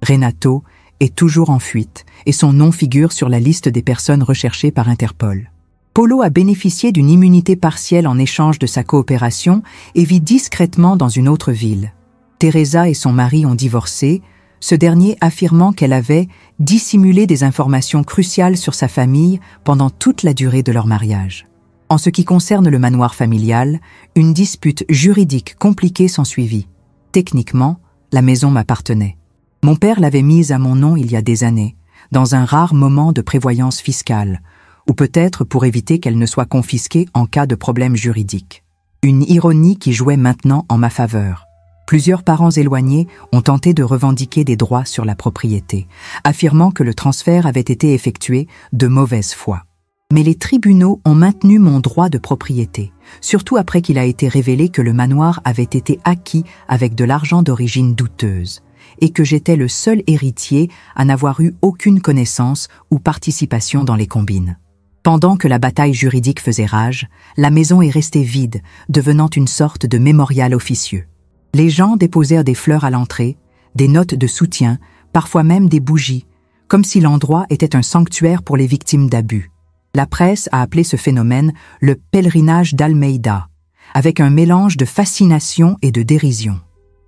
Renato est toujours en fuite et son nom figure sur la liste des personnes recherchées par Interpol. Polo a bénéficié d'une immunité partielle en échange de sa coopération et vit discrètement dans une autre ville. Teresa et son mari ont divorcé, ce dernier affirmant qu'elle avait dissimulé des informations cruciales sur sa famille pendant toute la durée de leur mariage. En ce qui concerne le manoir familial, une dispute juridique compliquée s'ensuivit. Techniquement, la maison m'appartenait. Mon père l'avait mise à mon nom il y a des années, dans un rare moment de prévoyance fiscale, ou peut-être pour éviter qu'elle ne soit confisquée en cas de problème juridique. Une ironie qui jouait maintenant en ma faveur. Plusieurs parents éloignés ont tenté de revendiquer des droits sur la propriété, affirmant que le transfert avait été effectué de mauvaise foi. Mais les tribunaux ont maintenu mon droit de propriété, surtout après qu'il a été révélé que le manoir avait été acquis avec de l'argent d'origine douteuse, et que j'étais le seul héritier à n'avoir eu aucune connaissance ou participation dans les combines. Pendant que la bataille juridique faisait rage, la maison est restée vide, devenant une sorte de mémorial officieux. Les gens déposèrent des fleurs à l'entrée, des notes de soutien, parfois même des bougies, comme si l'endroit était un sanctuaire pour les victimes d'abus. La presse a appelé ce phénomène le pèlerinage d'Almeida, avec un mélange de fascination et de dérision.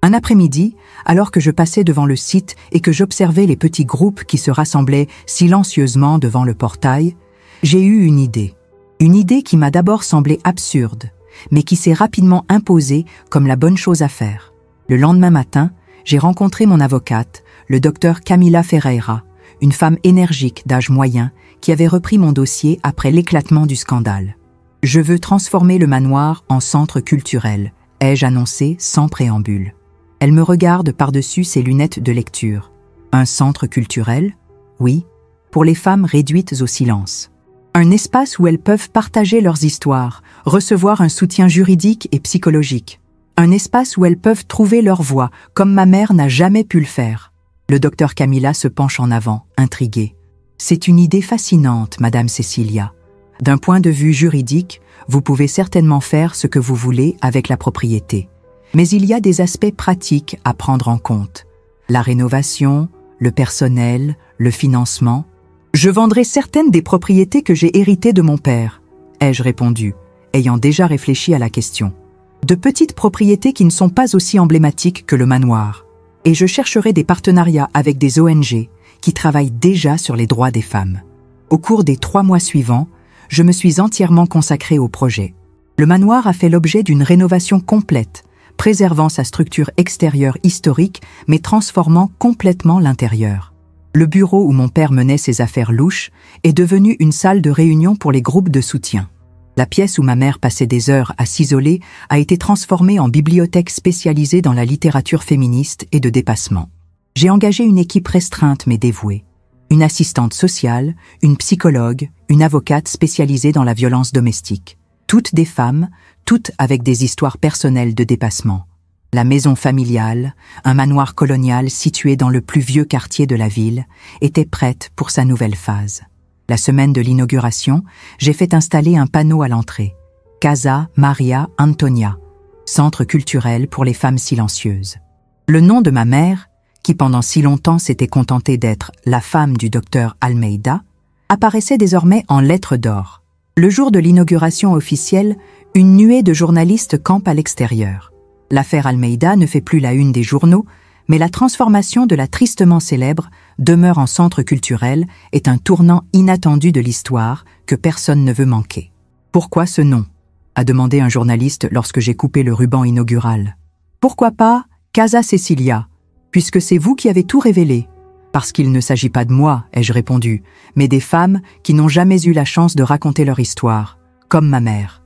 Un après-midi, alors que je passais devant le site et que j'observais les petits groupes qui se rassemblaient silencieusement devant le portail, j'ai eu une idée qui m'a d'abord semblé absurde, mais qui s'est rapidement imposée comme la bonne chose à faire. Le lendemain matin, j'ai rencontré mon avocate, le docteur Camila Ferreira, une femme énergique d'âge moyen qui avait repris mon dossier après l'éclatement du scandale. « Je veux transformer le manoir en centre culturel », ai-je annoncé sans préambule. Elle me regarde par-dessus ses lunettes de lecture. « Un centre culturel ? Oui, pour les femmes réduites au silence. Un espace où elles peuvent partager leurs histoires, recevoir un soutien juridique et psychologique. Un espace où elles peuvent trouver leur voix, comme ma mère n'a jamais pu le faire. » Le docteur Camila se penche en avant, intrigué. « C'est une idée fascinante, Madame Cecilia. D'un point de vue juridique, vous pouvez certainement faire ce que vous voulez avec la propriété. Mais il y a des aspects pratiques à prendre en compte. La rénovation, le personnel, le financement. Je vendrai certaines des propriétés que j'ai héritées de mon père, ai-je répondu, ayant déjà réfléchi à la question. De petites propriétés qui ne sont pas aussi emblématiques que le manoir. Et je chercherai des partenariats avec des ONG qui travaille déjà sur les droits des femmes. Au cours des 3 mois suivants, je me suis entièrement consacrée au projet. Le manoir a fait l'objet d'une rénovation complète, préservant sa structure extérieure historique, mais transformant complètement l'intérieur. Le bureau où mon père menait ses affaires louches est devenu une salle de réunion pour les groupes de soutien. La pièce où ma mère passait des heures à s'isoler a été transformée en bibliothèque spécialisée dans la littérature féministe et de dépassement. J'ai engagé une équipe restreinte mais dévouée. Une assistante sociale, une psychologue, une avocate spécialisée dans la violence domestique. Toutes des femmes, toutes avec des histoires personnelles de dépassement. La maison familiale, un manoir colonial situé dans le plus vieux quartier de la ville, était prête pour sa nouvelle phase. La semaine de l'inauguration, j'ai fait installer un panneau à l'entrée. Casa Maria Antonia, centre culturel pour les femmes silencieuses. Le nom de ma mère, qui pendant si longtemps s'était contentée d'être la femme du docteur Almeida, apparaissait désormais en lettres d'or. Le jour de l'inauguration officielle, une nuée de journalistes campe à l'extérieur. L'affaire Almeida ne fait plus la une des journaux, mais la transformation de la tristement célèbre demeure en centre culturel est un tournant inattendu de l'histoire que personne ne veut manquer. « Pourquoi ce nom ?» a demandé un journaliste lorsque j'ai coupé le ruban inaugural. « Pourquoi pas Casa Cecilia, puisque c'est vous qui avez tout révélé ?» Parce qu'il ne s'agit pas de moi, ai-je répondu, mais des femmes qui n'ont jamais eu la chance de raconter leur histoire, comme ma mère.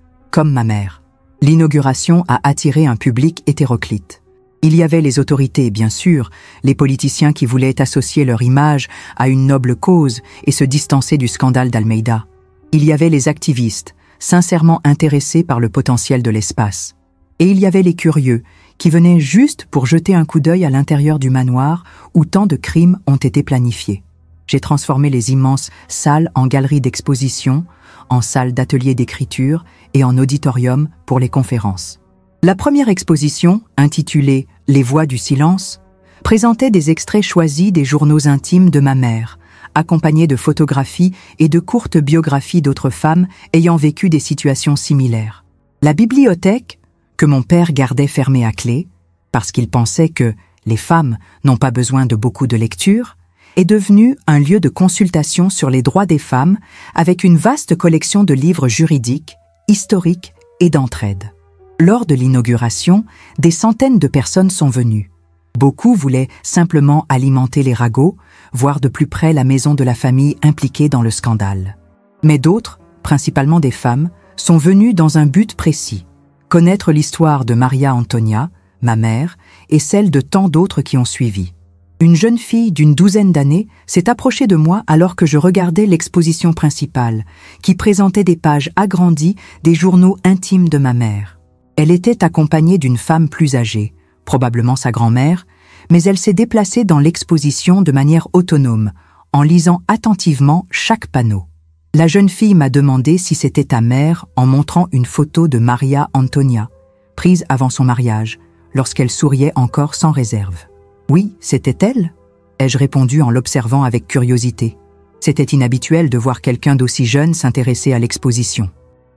L'inauguration a attiré un public hétéroclite. Il y avait les autorités, bien sûr, les politiciens qui voulaient associer leur image à une noble cause et se distancer du scandale d'Almeida. Il y avait les activistes, sincèrement intéressés par le potentiel de l'espace. Et il y avait les curieux, qui venaient juste pour jeter un coup d'œil à l'intérieur du manoir où tant de crimes ont été planifiés. J'ai transformé les immenses salles en galeries d'exposition, en salles d'ateliers d'écriture et en auditorium pour les conférences. La première exposition, intitulée « Les voix du silence », présentait des extraits choisis des journaux intimes de ma mère, accompagnés de photographies et de courtes biographies d'autres femmes ayant vécu des situations similaires. La bibliothèque, que mon père gardait fermée à clé, parce qu'il pensait que les femmes n'ont pas besoin de beaucoup de lecture, est devenue un lieu de consultation sur les droits des femmes avec une vaste collection de livres juridiques, historiques et d'entraide. Lors de l'inauguration, des centaines de personnes sont venues. Beaucoup voulaient simplement alimenter les ragots, voir de plus près la maison de la famille impliquée dans le scandale. Mais d'autres, principalement des femmes, sont venues dans un but précis. Connaître l'histoire de Maria Antonia, ma mère, et celle de tant d'autres qui ont suivi. Une jeune fille d'une 12aine d'années s'est approchée de moi alors que je regardais l'exposition principale, qui présentait des pages agrandies des journaux intimes de ma mère. Elle était accompagnée d'une femme plus âgée, probablement sa grand-mère, mais elle s'est déplacée dans l'exposition de manière autonome, en lisant attentivement chaque panneau. La jeune fille m'a demandé si c'était ta mère en montrant une photo de Maria Antonia, prise avant son mariage, lorsqu'elle souriait encore sans réserve. Oui, c'était elle, ai-je répondu en l'observant avec curiosité. C'était inhabituel de voir quelqu'un d'aussi jeune s'intéresser à l'exposition.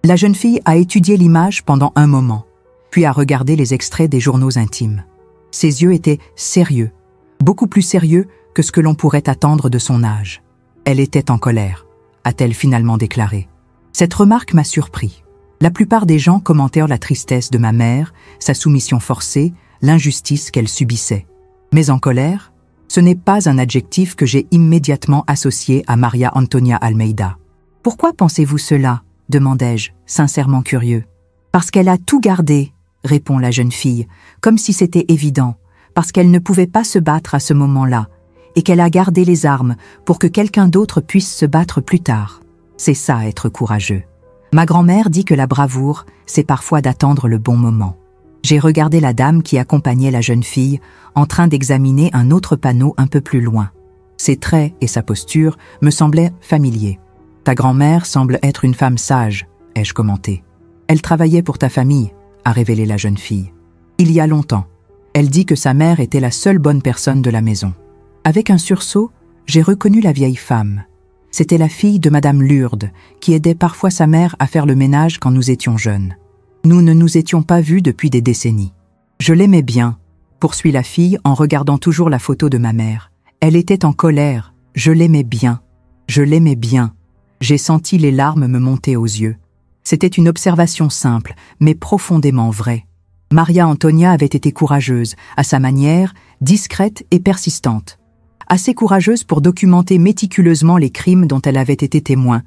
La jeune fille a étudié l'image pendant un moment, puis a regardé les extraits des journaux intimes. Ses yeux étaient sérieux, beaucoup plus sérieux que ce que l'on pourrait attendre de son âge. Elle était en colère, a-t-elle finalement déclaré. Cette remarque m'a surpris. La plupart des gens commentèrent la tristesse de ma mère, sa soumission forcée, l'injustice qu'elle subissait. Mais en colère, ce n'est pas un adjectif que j'ai immédiatement associé à Maria Antonia Almeida. « Pourquoi pensez-vous cela ?» demandai-je, sincèrement curieux. « Parce qu'elle a tout gardé », répond la jeune fille, comme si c'était évident, parce qu'elle ne pouvait pas se battre à ce moment-là, et qu'elle a gardé les armes pour que quelqu'un d'autre puisse se battre plus tard. C'est ça, être courageux. Ma grand-mère dit que la bravoure, c'est parfois d'attendre le bon moment. J'ai regardé la dame qui accompagnait la jeune fille en train d'examiner un autre panneau un peu plus loin. Ses traits et sa posture me semblaient familiers. « Ta grand-mère semble être une femme sage », ai-je commenté. « Elle travaillait pour ta famille », a révélé la jeune fille. « Il y a longtemps. Elle dit que sa mère était la seule bonne personne de la maison. » Avec un sursaut, j'ai reconnu la vieille femme. C'était la fille de Madame Lourdes, qui aidait parfois sa mère à faire le ménage quand nous étions jeunes. Nous ne nous étions pas vus depuis des décennies. Je l'aimais bien, poursuit la fille en regardant toujours la photo de ma mère. Elle était en colère, Je l'aimais bien. Je l'aimais bien. J'ai senti les larmes me monter aux yeux. C'était une observation simple, mais profondément vraie. Maria Antonia avait été courageuse, à sa manière, discrète et persistante. Assez courageuse pour documenter méticuleusement les crimes dont elle avait été témoin,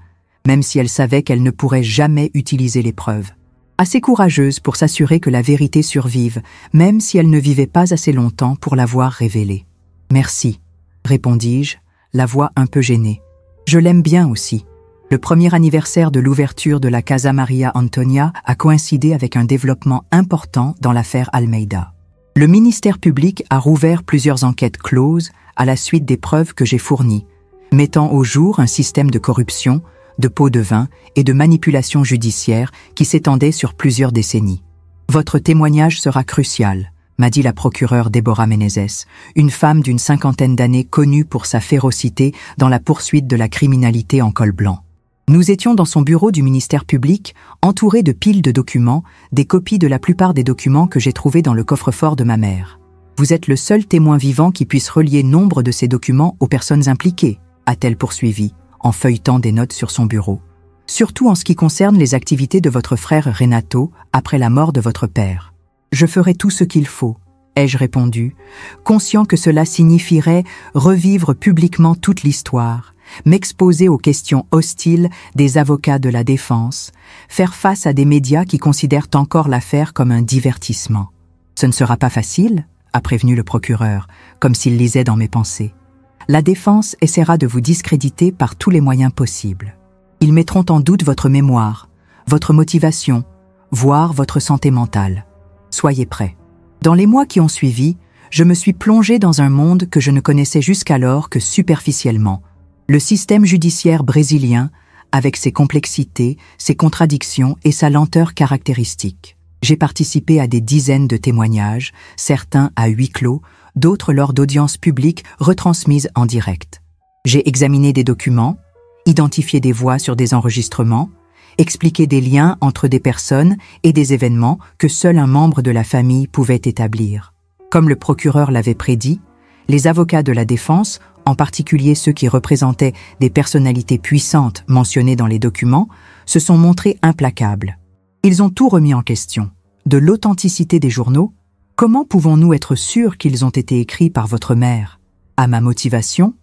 même si elle savait qu'elle ne pourrait jamais utiliser les preuves. Assez courageuse pour s'assurer que la vérité survive, même si elle ne vivait pas assez longtemps pour l'avoir révélée. « Merci », répondis-je, la voix un peu gênée. « Je l'aime bien aussi. » Le premier anniversaire de l'ouverture de la Casa Maria Antonia a coïncidé avec un développement important dans l'affaire Almeida. Le ministère public a rouvert plusieurs enquêtes closes à la suite des preuves que j'ai fournies, mettant au jour un système de corruption, de pots de vin et de manipulation judiciaire qui s'étendait sur plusieurs décennies. « Votre témoignage sera crucial », m'a dit la procureure Deborah Menezes, une femme d'une 50aine d'années connue pour sa férocité dans la poursuite de la criminalité en col blanc. Nous étions dans son bureau du ministère public, entourés de piles de documents, des copies de la plupart des documents que j'ai trouvés dans le coffre-fort de ma mère. « Vous êtes le seul témoin vivant qui puisse relier nombre de ces documents aux personnes impliquées », a-t-elle poursuivi, en feuilletant des notes sur son bureau. « Surtout en ce qui concerne les activités de votre frère Renato après la mort de votre père. »« Je ferai tout ce qu'il faut », ai-je répondu, conscient que cela signifierait revivre publiquement toute l'histoire, m'exposer aux questions hostiles des avocats de la défense, faire face à des médias qui considèrent encore l'affaire comme un divertissement. « Ce ne sera pas facile », a prévenu le procureur, comme s'il lisait dans mes pensées. « La défense essaiera de vous discréditer par tous les moyens possibles. Ils mettront en doute votre mémoire, votre motivation, voire votre santé mentale. Soyez prêts. » Dans les mois qui ont suivi, je me suis plongé dans un monde que je ne connaissais jusqu'alors que superficiellement. Le système judiciaire brésilien, avec ses complexités, ses contradictions et sa lenteur caractéristique. J'ai participé à des dizaines de témoignages, certains à huis clos, d'autres lors d'audiences publiques retransmises en direct. J'ai examiné des documents, identifié des voix sur des enregistrements, expliqué des liens entre des personnes et des événements que seul un membre de la famille pouvait établir. Comme le procureur l'avait prédit, les avocats de la défense, en particulier ceux qui représentaient des personnalités puissantes mentionnées dans les documents, se sont montrés implacables. Ils ont tout remis en question. De l'authenticité des journaux, comment pouvons-nous être sûrs qu'ils ont été écrits par votre mère? À ma motivation,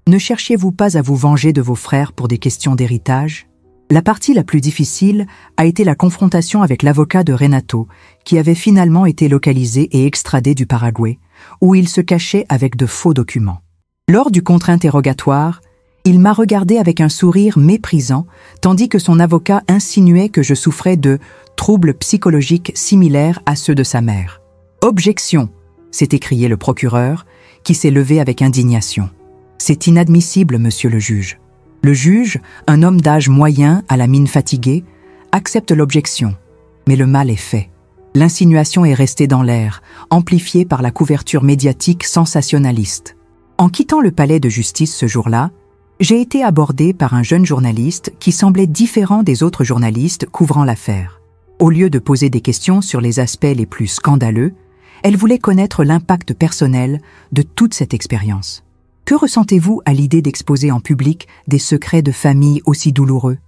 ne cherchiez-vous pas à vous venger de vos frères pour des questions d'héritage? La partie la plus difficile a été la confrontation avec l'avocat de Renato, qui avait finalement été localisé et extradé du Paraguay, où il se cachait avec de faux documents. Lors du contre-interrogatoire, il m'a regardé avec un sourire méprisant, tandis que son avocat insinuait que je souffrais de troubles psychologiques similaires à ceux de sa mère. « Objection !» s'est écrié le procureur, qui s'est levé avec indignation. « C'est inadmissible, monsieur le juge. » Le juge, un homme d'âge moyen à la mine fatiguée, accepte l'objection, mais le mal est fait. L'insinuation est restée dans l'air, amplifiée par la couverture médiatique sensationnaliste. En quittant le palais de justice ce jour-là, j'ai été abordé par un jeune journaliste qui semblait différent des autres journalistes couvrant l'affaire. Au lieu de poser des questions sur les aspects les plus scandaleux, elle voulait connaître l'impact personnel de toute cette expérience. Que ressentez-vous à l'idée d'exposer en public des secrets de famille aussi douloureux?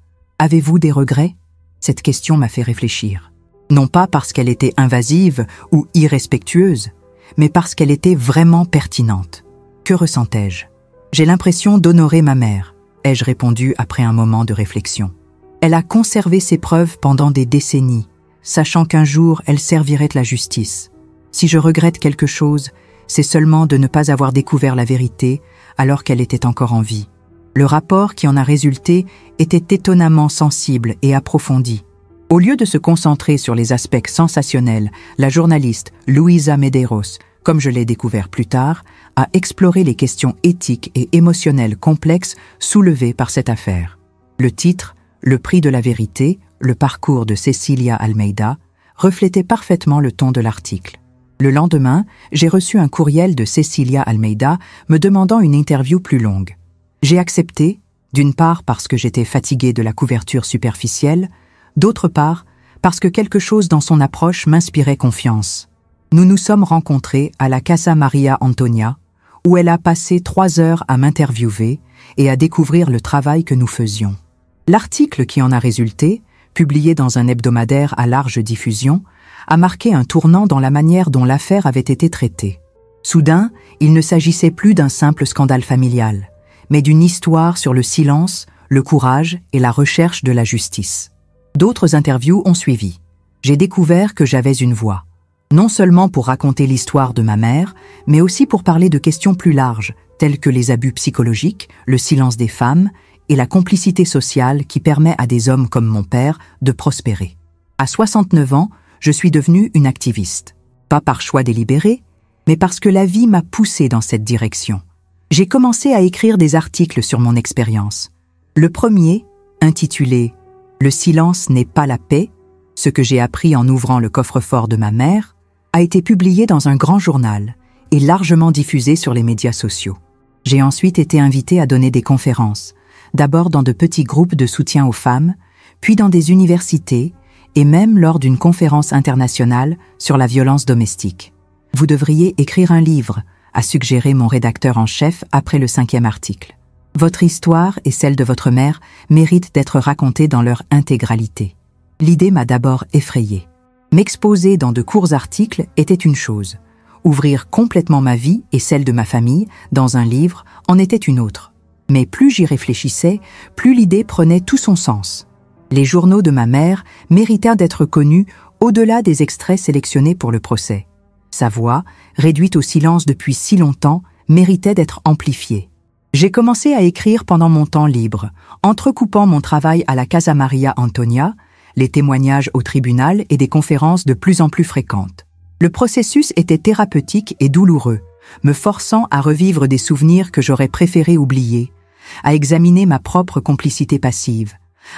Avez-vous des regrets? Cette question m'a fait réfléchir. Non pas parce qu'elle était invasive ou irrespectueuse, mais parce qu'elle était vraiment pertinente. Que ressentais-je? J'ai l'impression d'honorer ma mère, ai-je répondu après un moment de réflexion. Elle a conservé ses preuves pendant des décennies, sachant qu'un jour elle servirait la justice. Si je regrette quelque chose, c'est seulement de ne pas avoir découvert la vérité alors qu'elle était encore en vie. Le rapport qui en a résulté était étonnamment sensible et approfondi. Au lieu de se concentrer sur les aspects sensationnels, la journaliste Luisa Medeiros, comme je l'ai découvert plus tard, a exploré les questions éthiques et émotionnelles complexes soulevées par cette affaire. Le titre, Le prix de la vérité, le parcours de Cecilia Almeida, reflétait parfaitement le ton de l'article. Le lendemain, j'ai reçu un courriel de Cecilia Almeida me demandant une interview plus longue. J'ai accepté, d'une part parce que j'étais fatigué de la couverture superficielle, d'autre part parce que quelque chose dans son approche m'inspirait confiance. Nous nous sommes rencontrés à la Casa Maria Antonia, où elle a passé 3 heures à m'interviewer, et à découvrir le travail que nous faisions. L'article qui en a résulté, publié dans un hebdomadaire à large diffusion, a marqué un tournant dans la manière dont l'affaire avait été traitée. Soudain, il ne s'agissait plus d'un simple scandale familial, mais d'une histoire sur le silence, le courage et la recherche de la justice. D'autres interviews ont suivi. J'ai découvert que j'avais une voix. Non seulement pour raconter l'histoire de ma mère, mais aussi pour parler de questions plus larges, telles que les abus psychologiques, le silence des femmes et la complicité sociale qui permet à des hommes comme mon père de prospérer. À 69 ans, je suis devenue une activiste. Pas par choix délibéré, mais parce que la vie m'a poussée dans cette direction. J'ai commencé à écrire des articles sur mon expérience. Le premier, intitulé « Le silence n'est pas la paix », ce que j'ai appris en ouvrant le coffre-fort de ma mère, a été publié dans un grand journal et largement diffusé sur les médias sociaux. J'ai ensuite été invitée à donner des conférences, d'abord dans de petits groupes de soutien aux femmes, puis dans des universités et même lors d'une conférence internationale sur la violence domestique. Vous devriez écrire un livre, a suggéré mon rédacteur en chef après le 5e article. Votre histoire et celle de votre mère méritent d'être racontées dans leur intégralité. L'idée m'a d'abord effrayée. M'exposer dans de courts articles était une chose. Ouvrir complètement ma vie et celle de ma famille dans un livre en était une autre. Mais plus j'y réfléchissais, plus l'idée prenait tout son sens. Les journaux de ma mère méritaient d'être connus au-delà des extraits sélectionnés pour le procès. Sa voix, réduite au silence depuis si longtemps, méritait d'être amplifiée. J'ai commencé à écrire pendant mon temps libre, entrecoupant mon travail à la Casa Maria Antonia, les témoignages au tribunal et des conférences de plus en plus fréquentes. Le processus était thérapeutique et douloureux, me forçant à revivre des souvenirs que j'aurais préféré oublier, à examiner ma propre complicité passive,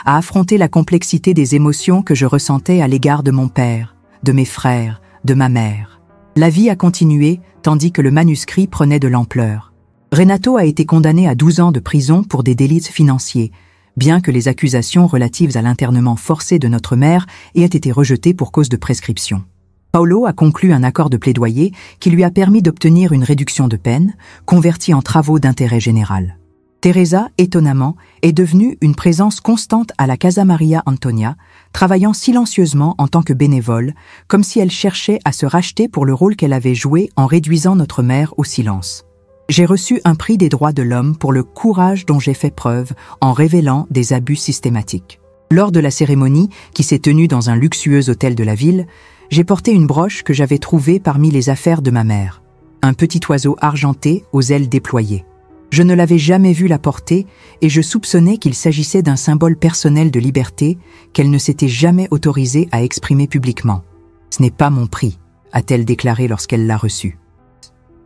à affronter la complexité des émotions que je ressentais à l'égard de mon père, de mes frères, de ma mère. La vie a continué, tandis que le manuscrit prenait de l'ampleur. Renato a été condamné à 12 ans de prison pour des délits financiers, bien que les accusations relatives à l'internement forcé de notre mère aient été rejetées pour cause de prescription. Paolo a conclu un accord de plaidoyer qui lui a permis d'obtenir une réduction de peine, convertie en travaux d'intérêt général. Teresa, étonnamment, est devenue une présence constante à la Casa Maria Antonia, travaillant silencieusement en tant que bénévole, comme si elle cherchait à se racheter pour le rôle qu'elle avait joué en réduisant notre mère au silence. J'ai reçu un prix des droits de l'homme pour le courage dont j'ai fait preuve en révélant des abus systématiques. Lors de la cérémonie, qui s'est tenue dans un luxueux hôtel de la ville, j'ai porté une broche que j'avais trouvée parmi les affaires de ma mère. Un petit oiseau argenté aux ailes déployées. Je ne l'avais jamais vu la porter et je soupçonnais qu'il s'agissait d'un symbole personnel de liberté qu'elle ne s'était jamais autorisée à exprimer publiquement. « Ce n'est pas mon prix », a-t-elle déclaré lorsqu'elle l'a reçu.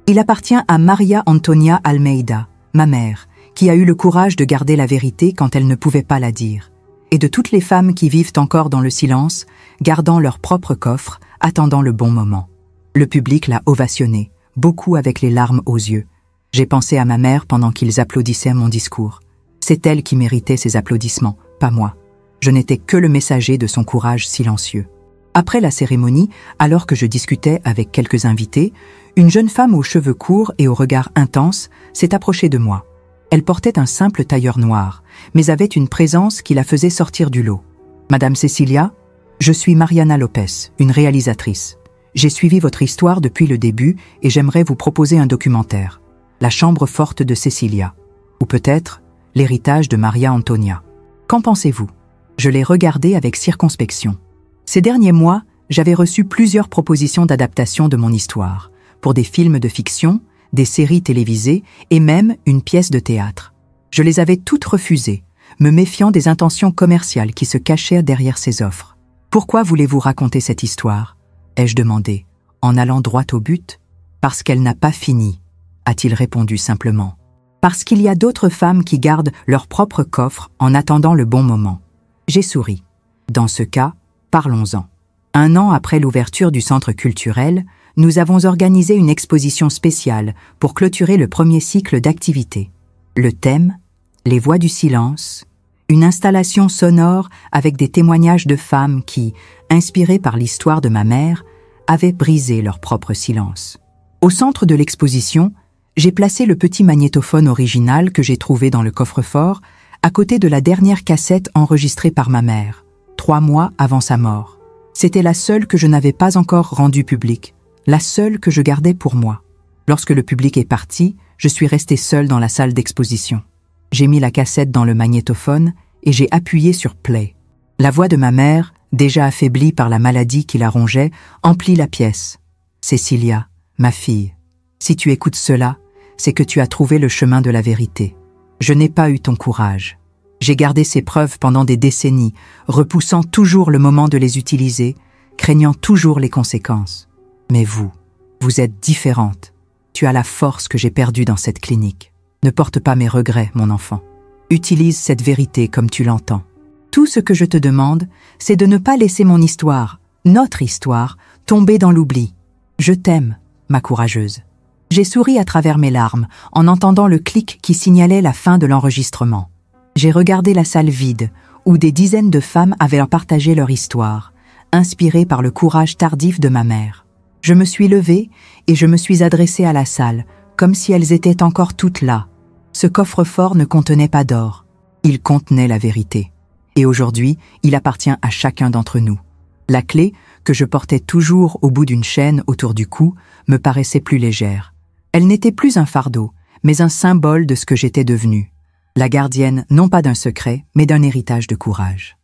Il appartient à Maria Antonia Almeida, ma mère, qui a eu le courage de garder la vérité quand elle ne pouvait pas la dire, et de toutes les femmes qui vivent encore dans le silence, gardant leur propre coffre, attendant le bon moment. Le public l'a ovationnée, beaucoup avec les larmes aux yeux. J'ai pensé à ma mère pendant qu'ils applaudissaient mon discours. C'est elle qui méritait ces applaudissements, pas moi. Je n'étais que le messager de son courage silencieux. Après la cérémonie, alors que je discutais avec quelques invités, une jeune femme aux cheveux courts et au regard intense s'est approchée de moi. Elle portait un simple tailleur noir, mais avait une présence qui la faisait sortir du lot. « Madame Cecilia, je suis Mariana Lopez, une réalisatrice. J'ai suivi votre histoire depuis le début et j'aimerais vous proposer un documentaire. La chambre forte de Cecilia. Ou peut-être l'héritage de Maria Antonia. Qu'en pensez-vous » Je l'ai regardé avec circonspection. Ces derniers mois, j'avais reçu plusieurs propositions d'adaptation de mon histoire, pour des films de fiction, des séries télévisées et même une pièce de théâtre. Je les avais toutes refusées, me méfiant des intentions commerciales qui se cachaient derrière ces offres. « Pourquoi voulez-vous raconter cette histoire ?» ai-je demandé, en allant droit au but. « Parce qu'elle n'a pas fini », a-t-il répondu simplement. « Parce qu'il y a d'autres femmes qui gardent leur propre coffre en attendant le bon moment. » J'ai souri. Dans ce cas, parlons-en. 1 an après l'ouverture du centre culturel, nous avons organisé une exposition spéciale pour clôturer le premier cycle d'activités. Le thème, les voix du silence, une installation sonore avec des témoignages de femmes qui, inspirées par l'histoire de ma mère, avaient brisé leur propre silence. Au centre de l'exposition, J'ai placé le petit magnétophone original que j'ai trouvé dans le coffre-fort à côté de la dernière cassette enregistrée par ma mère, 3 mois avant sa mort. C'était la seule que je n'avais pas encore rendue publique, la seule que je gardais pour moi. Lorsque le public est parti, je suis restée seule dans la salle d'exposition. J'ai mis la cassette dans le magnétophone et j'ai appuyé sur play. La voix de ma mère, déjà affaiblie par la maladie qui la rongeait, emplit la pièce. « Cécilia, ma fille, si tu écoutes cela, c'est que tu as trouvé le chemin de la vérité. Je n'ai pas eu ton courage. J'ai gardé ces preuves pendant des décennies, repoussant toujours le moment de les utiliser, craignant toujours les conséquences. Mais vous êtes différente. Tu as la force que j'ai perdue dans cette clinique. Ne porte pas mes regrets, mon enfant. Utilise cette vérité comme tu l'entends. Tout ce que je te demande, c'est de ne pas laisser mon histoire, notre histoire, tomber dans l'oubli. Je t'aime, ma courageuse. » J'ai souri à travers mes larmes en entendant le clic qui signalait la fin de l'enregistrement. J'ai regardé la salle vide où des dizaines de femmes avaient partagé leur histoire, inspirées par le courage tardif de ma mère. Je me suis levée et je me suis adressée à la salle, comme si elles étaient encore toutes là. Ce coffre-fort ne contenait pas d'or, il contenait la vérité. Et aujourd'hui, il appartient à chacun d'entre nous. La clé, que je portais toujours au bout d'une chaîne autour du cou, me paraissait plus légère. Elle n'était plus un fardeau, mais un symbole de ce que j'étais devenue. La gardienne non pas d'un secret, mais d'un héritage de courage.